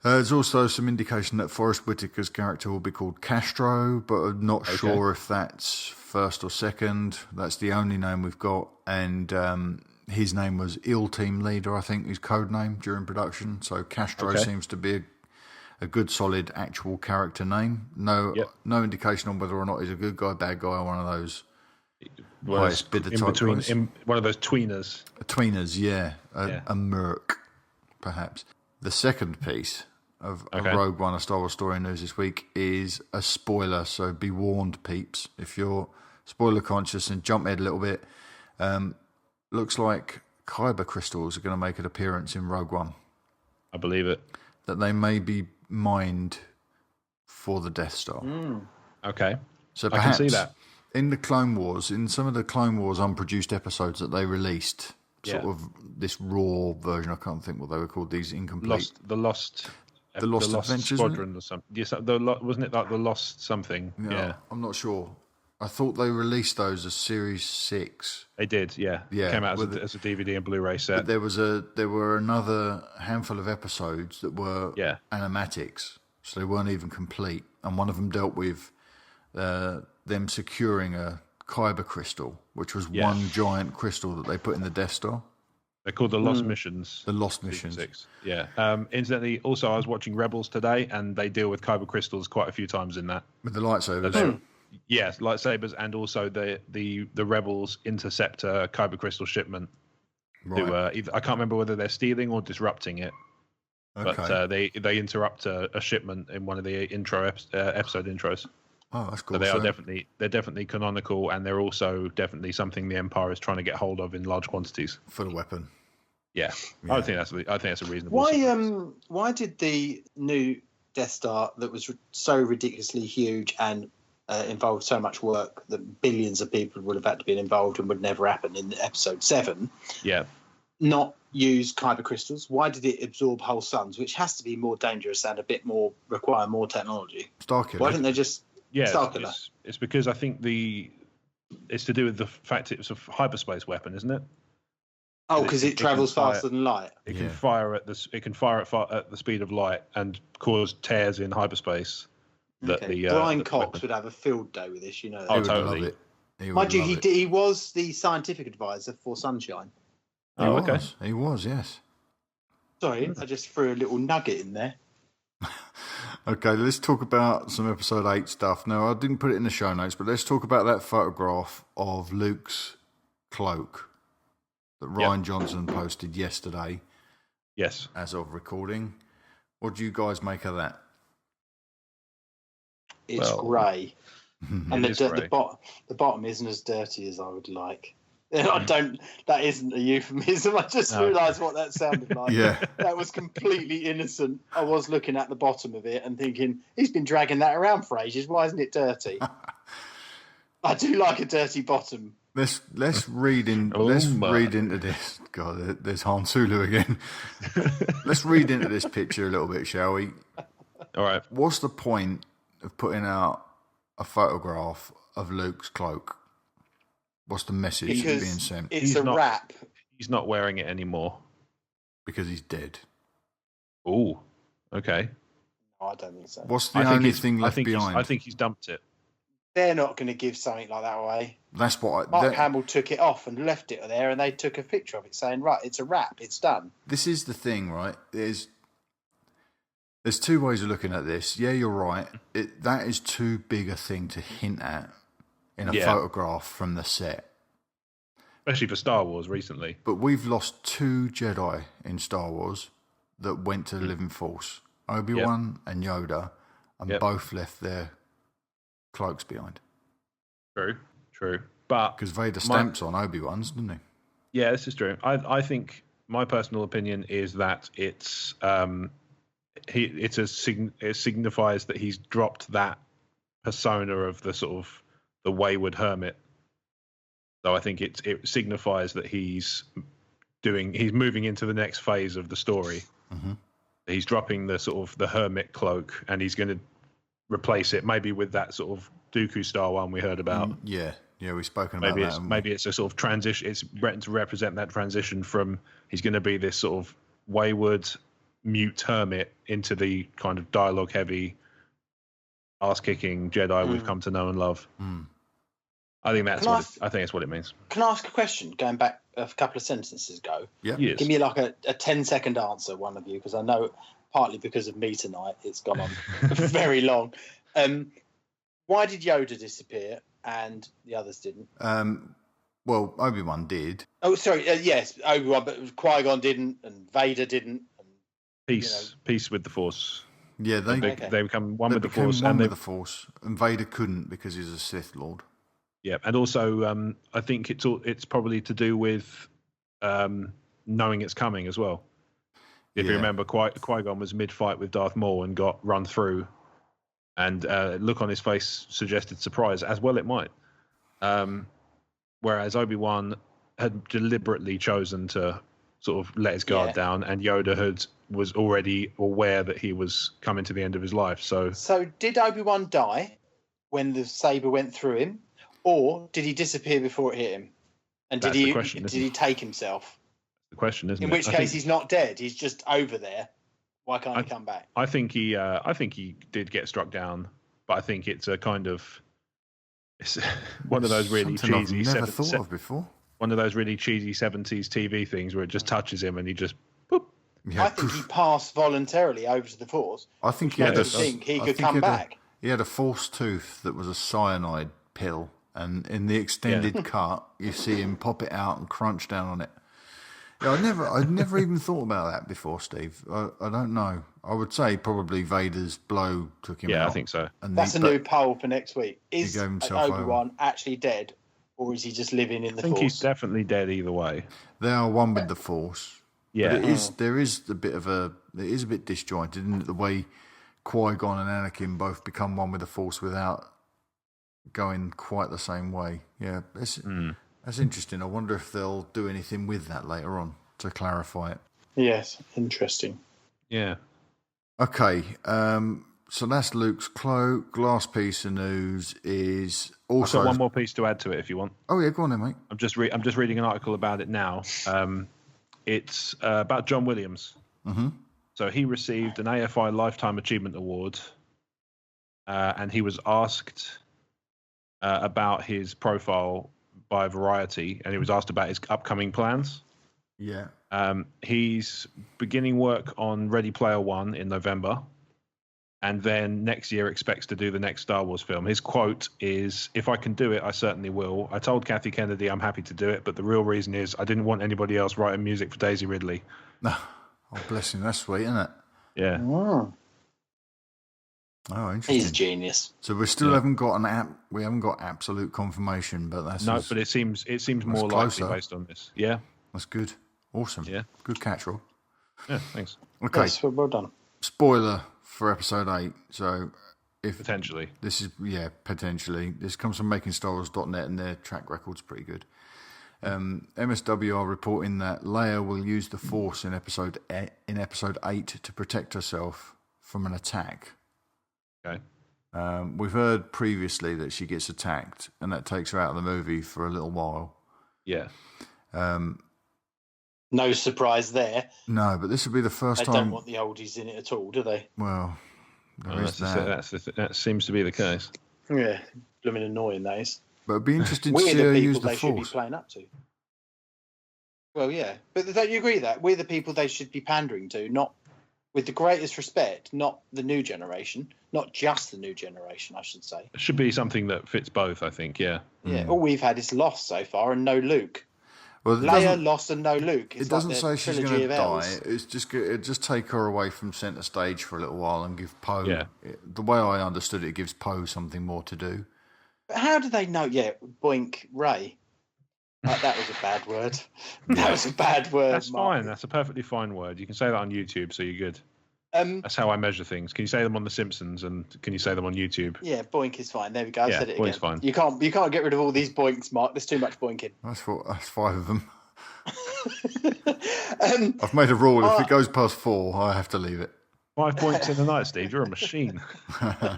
Speaker 1: There's also some indication that Forrest Whitaker's character will be called Castro, but I'm not sure if that's first or second. That's the only name we've got. And his name was Ill Team Leader, I think, his code name during production. So Castro seems to be a good, solid, actual character name. No indication on whether or not he's a good guy, bad guy, or one of those highest bidder type guys.
Speaker 3: One of those tweeners.
Speaker 1: Tweeners, yeah. A merc, perhaps. The second piece of Rogue One, a Star Wars story news this week, is a spoiler. So be warned, peeps. If you're spoiler conscious and jump ahead a little bit, looks like kyber crystals are going to make an appearance in Rogue One.
Speaker 3: I believe it.
Speaker 1: That they may be mined for the Death Star.
Speaker 3: Okay.
Speaker 1: So perhaps
Speaker 3: I can see that.
Speaker 1: In the Clone Wars, in some of the Clone Wars unproduced episodes that they released, sort of this raw version, I can't think what they were called, these incomplete...
Speaker 3: The Lost
Speaker 1: Adventures,
Speaker 3: Squadron or something. Yes, wasn't it like the Lost something? Yeah.
Speaker 1: I'm not sure. I thought they released those as Series 6.
Speaker 3: They did, yeah. It came out as a DVD and Blu-ray set.
Speaker 1: But there were another handful of episodes that were animatics, so they weren't even complete. And one of them dealt with them securing a kyber crystal, which was one giant crystal that they put in the Death Star.
Speaker 3: They're called the Lost Missions.
Speaker 1: The Lost Missions.
Speaker 3: 6. Yeah. Incidentally, also I was watching Rebels today, and they deal with kyber crystals quite a few times in that.
Speaker 1: With the lightsabers.
Speaker 3: Yes, lightsabers, and also the Rebels intercept a kyber crystal shipment. Right. I can't remember whether they're stealing or disrupting it. Okay. But they interrupt a shipment in one of the episode intros.
Speaker 1: Oh, that's cool.
Speaker 3: So they're definitely canonical, and they're also definitely something the Empire is trying to get hold of in large quantities
Speaker 1: for the weapon.
Speaker 3: Yeah. I think that's a reasonable.
Speaker 2: Why did the new Death Star that was so ridiculously huge and involved so much work that billions of people would have had to be involved and would never happen in Episode 7?
Speaker 3: Yeah.
Speaker 2: Not use kyber crystals? Why did it absorb whole suns, which has to be more dangerous and require more technology?
Speaker 1: Starkiller.
Speaker 2: Why didn't they just Starkiller?
Speaker 3: It's because I think it's to do with the fact it's a hyperspace weapon, isn't it?
Speaker 2: Oh, because it travels faster than light.
Speaker 3: It can fire at the speed of light and cause tears in hyperspace.
Speaker 2: Brian Cox would have a field day with this, you know.
Speaker 3: Oh, totally.
Speaker 2: Mind you, he was the scientific advisor for Sunshine.
Speaker 1: He was, yes.
Speaker 2: Sorry, I just threw a little nugget in there.
Speaker 1: Okay, let's talk about some Episode 8 stuff. No, I didn't put it in the show notes, but let's talk about that photograph of Luke's cloak that Ryan Johnson posted yesterday.
Speaker 3: Yes.
Speaker 1: As of recording. What do you guys make of that?
Speaker 2: It's grey. And the bottom isn't as dirty as I would like. That isn't a euphemism. I just realised what that sounded like.
Speaker 1: Yeah.
Speaker 2: That was completely innocent. I was looking at the bottom of it and thinking, he's been dragging that around for ages. Why isn't it dirty? I do like a dirty bottom.
Speaker 1: Let's read into this. God, there's Han Solo again. Let's read into this picture a little bit, shall we?
Speaker 3: All right.
Speaker 1: What's the point of putting out a photograph of Luke's cloak? What's the message being sent?
Speaker 2: It's a wrap.
Speaker 3: He's not wearing it anymore.
Speaker 1: Because he's dead.
Speaker 3: Oh, okay.
Speaker 2: No, I don't think so.
Speaker 1: What's the only thing left behind?
Speaker 3: I think he's dumped it.
Speaker 2: They're not going to give something like that away.
Speaker 1: That's what
Speaker 2: Mark Hamill took it off and left it there, and they took a picture of it saying, right, it's a wrap, it's done.
Speaker 1: This is the thing, right? There's two ways of looking at this. Yeah, you're right. That is too big a thing to hint at in a photograph from the set.
Speaker 3: Especially for Star Wars recently.
Speaker 1: But we've lost 2 Jedi in Star Wars that went to the Living Force. Obi-Wan and Yoda, and both left their cloaks behind.
Speaker 3: True. But
Speaker 1: because Vader stamps on Obi-Wan's, didn't he?
Speaker 3: Yeah, this is true. I think my personal opinion is that it signifies that he's dropped that persona of the sort of the wayward hermit. So I think it signifies that he's moving into the next phase of the story. Mm-hmm. He's dropping the sort of the hermit cloak, and he's going to replace it, maybe with that sort of Dooku style one we heard about.
Speaker 1: Yeah, we've spoken about that.
Speaker 3: Maybe it's a sort of transition. It's written to represent that transition from he's going to be this sort of wayward, mute hermit into the kind of dialogue-heavy, ass-kicking Jedi we've come to know and love. I think that's what it means.
Speaker 2: Can I ask a question? Going back a couple of sentences ago.
Speaker 1: Yeah.
Speaker 2: Yes. Give me like a 10-second answer, one of you, because I know partly because of me tonight, it's gone on very long. Why did Yoda disappear and the others didn't?
Speaker 1: Well, Obi-Wan did.
Speaker 2: Oh, sorry. Yes, Obi-Wan, but Qui-Gon didn't, and Vader didn't. And,
Speaker 3: peace with the Force.
Speaker 1: Yeah, they
Speaker 3: become one with the Force.
Speaker 1: With the Force, and Vader couldn't because he's a Sith Lord.
Speaker 3: Yeah, and also I think it's probably to do with knowing it's coming as well. If you remember, Qui-Gon was mid-fight with Darth Maul and got run through, and look on his face suggested surprise, as well it might. Whereas Obi-Wan had deliberately chosen to sort of let his guard down, and Yoda was already aware that he was coming to the end of his life. So
Speaker 2: did Obi-Wan die when the saber went through him, or did he disappear before it hit him? And did he take himself?
Speaker 3: The question, isn't it?
Speaker 2: In which case, he's not dead. He's just over there. Why can't he come back?
Speaker 3: I think he did get struck down, but I think it's a kind of one of those really cheesy.
Speaker 1: I've never thought of before.
Speaker 3: One of those really cheesy 70s TV things where it just touches him and he just. Boop.
Speaker 2: Yeah. I think he passed voluntarily over to the Force.
Speaker 1: I think he could come back. He had a Force tooth that was a cyanide pill, and in the extended cut, you see him pop it out and crunch down on it. Yeah, I'd never even thought about that before, Steve. I don't know. I would say probably Vader's blow took him out.
Speaker 3: Yeah, I think so.
Speaker 2: And that's a new poll for next week. Is Obi-Wan actually dead, or is he just living in the Force?
Speaker 3: I think he's definitely dead either way.
Speaker 1: They are one with the Force.
Speaker 3: Yeah,
Speaker 1: but there is a bit disjointed, isn't it? The way Qui-Gon and Anakin both become one with the Force without going quite the same way. Yeah, that's interesting. I wonder if they'll do anything with that later on to clarify it.
Speaker 2: Yes, interesting.
Speaker 3: Yeah.
Speaker 1: Okay, so that's Luke's cloak. Last piece of news is also...
Speaker 3: I've got one more piece to add to it if you want.
Speaker 1: Oh, yeah, go on then, mate.
Speaker 3: I'm just reading an article about it now. It's about John Williams.
Speaker 1: Mm-hmm.
Speaker 3: So he received an AFI Lifetime Achievement Award, and he was asked about his profile by Variety, and he was asked about his upcoming plans.
Speaker 1: Yeah.
Speaker 3: He's beginning work on Ready Player One in November, and then next year expects to do the next Star Wars film. His quote is, "If I can do it, I certainly will. I told Kathy Kennedy I'm happy to do it, but the real reason is I didn't want anybody else writing music for Daisy Ridley."
Speaker 1: Oh, bless him. That's sweet, isn't it?
Speaker 3: Yeah.
Speaker 1: Oh, interesting.
Speaker 2: He's a genius.
Speaker 1: So we still haven't got we haven't got absolute confirmation, but that's
Speaker 3: but it seems more likely based on this. Yeah.
Speaker 1: That's good. Awesome.
Speaker 3: Yeah.
Speaker 1: Good catch, Rob.
Speaker 3: Yeah, thanks.
Speaker 1: Okay.
Speaker 2: Yes, well done.
Speaker 1: Spoiler for episode 8. So if
Speaker 3: potentially.
Speaker 1: This is potentially. This comes from makingstarwars.net and their track record's pretty good. MSW are reporting that Leia will use the Force in episode 8 to protect herself from an attack.
Speaker 3: Okay.
Speaker 1: We've heard previously that she gets attacked, and that takes her out of the movie for a little while.
Speaker 3: Yeah.
Speaker 2: No surprise there.
Speaker 1: No, but this will be the first time.
Speaker 2: They don't want the oldies in it at all, do they?
Speaker 1: Well, there is that.
Speaker 3: That seems to be the case.
Speaker 2: Yeah, blooming annoying, that is.
Speaker 1: But it'd be interesting to see her use the Force.
Speaker 2: We're the people they should be playing up to. Well, yeah. But don't you agree that? We're the people they should be pandering to, not, with the greatest respect, not the new generation, not just the new generation, I should say.
Speaker 3: It should be something that fits both, I think, yeah.
Speaker 2: Yeah, all we've had is Lost so far and no Luke.
Speaker 1: Well,
Speaker 2: Leia, Lost and no Luke.
Speaker 1: It doesn't say she's going to die. It's just take her away from centre stage for a little while and give Poe...
Speaker 3: Yeah.
Speaker 1: The way I understood it gives Poe something more to do.
Speaker 2: But how do they know? Yeah, boink, Ray. That was a bad word. That was a bad word.
Speaker 3: That's fine. That's a perfectly fine word. You can say that on YouTube, so you're good. That's how I measure things. Can you say them on The Simpsons, and can you say them on YouTube?
Speaker 2: Yeah, boink is fine. There we go. I said it again.
Speaker 3: Boink's fine.
Speaker 2: You can't get rid of all these boinks, Mark. There's too much boinking.
Speaker 1: That's 5 of them. I've made a rule. If it goes past 4, I have to leave it.
Speaker 3: 5 points in the night, Steve. You're a machine.
Speaker 2: How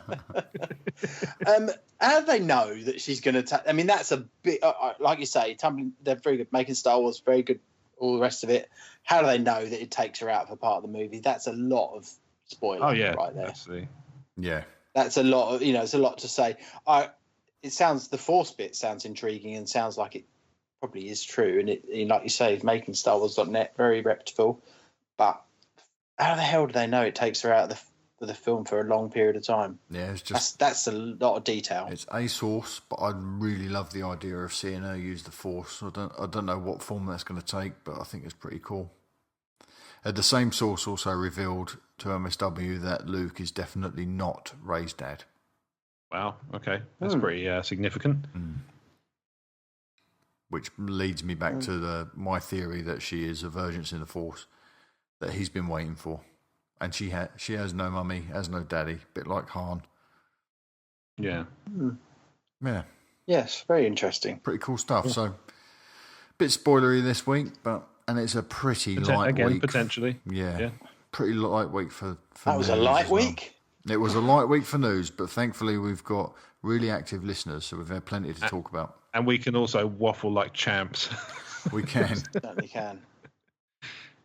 Speaker 2: do they know that she's going to? I mean, that's a bit like you say. They're very good making Star Wars, very good. All the rest of it. How do they know that it takes her out for part of the movie? That's a lot of spoiler.
Speaker 3: Oh yeah,
Speaker 2: right there.
Speaker 3: Absolutely.
Speaker 1: Yeah,
Speaker 2: that's a lot of. It's a lot to say. It sounds the Force bit sounds intriguing and sounds like it probably is true. And it like you say, making Star Wars.net very reputable, but. How the hell do they know it takes her out of the film for a long period of time?
Speaker 1: Yeah, it's just
Speaker 2: that's a lot of detail.
Speaker 1: It's a source, but I really love the idea of seeing her use the Force. I don't know what form that's going to take, but I think it's pretty cool. The same source also revealed to MSW that Luke is definitely not Rey's dad.
Speaker 3: Wow. Okay, that's pretty significant.
Speaker 1: Which leads me back to my theory that she is a virgin in the Force that he's been waiting for, and she has no mummy, has no daddy, a bit like Han.
Speaker 3: Yeah.
Speaker 1: Yeah.
Speaker 2: Yes, very interesting.
Speaker 1: Pretty cool stuff. Yeah. So, bit spoilery this week, and it's a pretty light week.
Speaker 3: Potentially.
Speaker 1: Yeah. Pretty light week for
Speaker 2: that was a light week.
Speaker 1: It was a light week for news, but thankfully we've got really active listeners, so we've had plenty to talk about.
Speaker 3: And we can also waffle like champs.
Speaker 1: We can.
Speaker 2: Certainly can.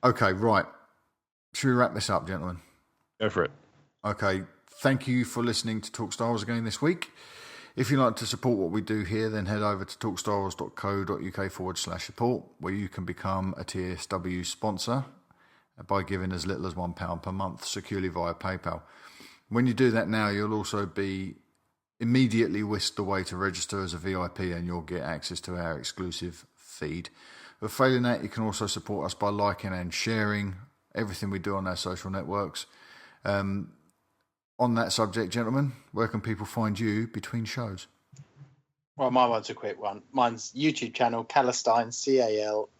Speaker 1: Okay, right. Should we wrap this up, gentlemen?
Speaker 3: Go for it.
Speaker 1: Okay. Thank you for listening to Talk Star Wars again this week. If you'd like to support what we do here, then head over to talkstarwars.co.uk/support, where you can become a TSW sponsor by giving as little as £1 per month securely via PayPal. When you do that now, you'll also be immediately whisked away to register as a VIP, and you'll get access to our exclusive feed. But failing that, you can also support us by liking and sharing everything we do on our social networks. On that subject, gentlemen, where can people find you between shows?
Speaker 2: Well, my one's a quick one. Mine's YouTube channel, Calastine,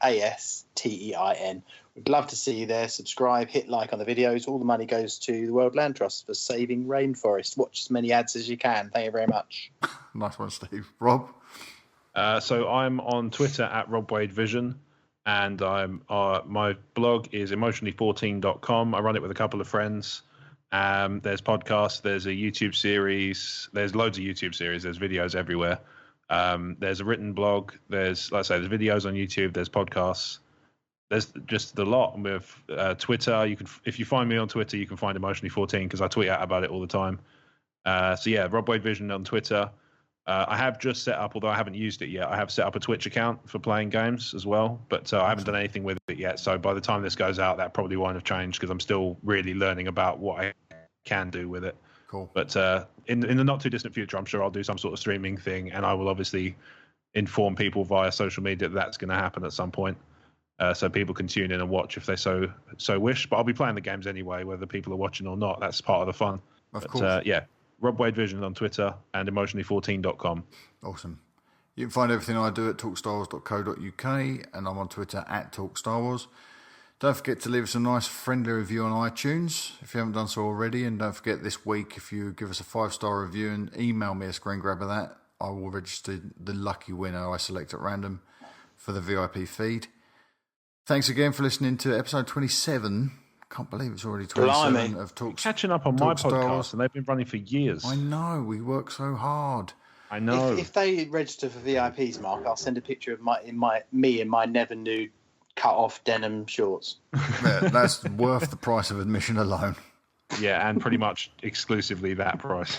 Speaker 2: Calastein. We'd love to see you there. Subscribe, hit like on the videos. All the money goes to the World Land Trust for saving rainforest. Watch as many ads as you can. Thank you very much.
Speaker 1: Nice one, Steve. Rob?
Speaker 3: So I'm on Twitter at RobWadeVision. And my blog is emotionally14.com. I run it with a couple of friends. There's podcasts, there's a YouTube series, there's loads of YouTube series, there's videos everywhere. There's a written blog, there's videos on YouTube, there's podcasts. There's just the lot. With Twitter, if you find me on Twitter, you can find Emotionally14 because I tweet out about it all the time. So yeah, Rob Wade Vision on Twitter. I have just set up, although I haven't used it yet, I have set up a Twitch account for playing games as well, but I haven't done anything with it yet. So by the time this goes out, that probably won't have changed because I'm still really learning about what I can do with it.
Speaker 1: Cool.
Speaker 3: But in the not too distant future, I'm sure I'll do some sort of streaming thing, and I will obviously inform people via social media that that's going to happen at some point. So people can tune in and watch if they so wish. But I'll be playing the games anyway, whether people are watching or not. That's part of the fun.
Speaker 1: Of course.
Speaker 3: Yeah. Rob Wade Vision on Twitter and emotionally14.com.
Speaker 1: Awesome. You can find everything I do at talkstarwars.co.uk, and I'm on Twitter at talkstarwars. Don't forget to leave us a nice friendly review on iTunes if you haven't done so already, and don't forget this week, if you give us a 5-star review and email me a screen grab of that, I will register the lucky winner I select at random for the VIP feed. Thanks again for listening to episode 27. Can't believe it's already 27 of Talks.
Speaker 3: Catching up on my podcast, and they've been running for years.
Speaker 1: I know, we work so hard.
Speaker 3: I know.
Speaker 2: If they register for VIPs, Mark, I'll send a picture of me in my never nude cut off denim shorts.
Speaker 1: Yeah, that's worth the price of admission alone.
Speaker 3: Yeah, and pretty much exclusively that price.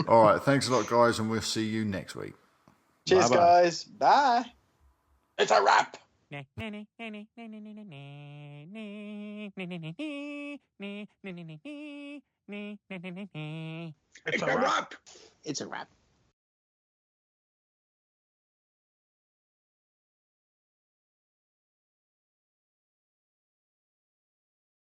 Speaker 1: All right, thanks a lot, guys, and we'll see you next week.
Speaker 2: Cheers, Bye-bye. Guys. Bye. It's a wrap. It's a wrap. It's a wrap.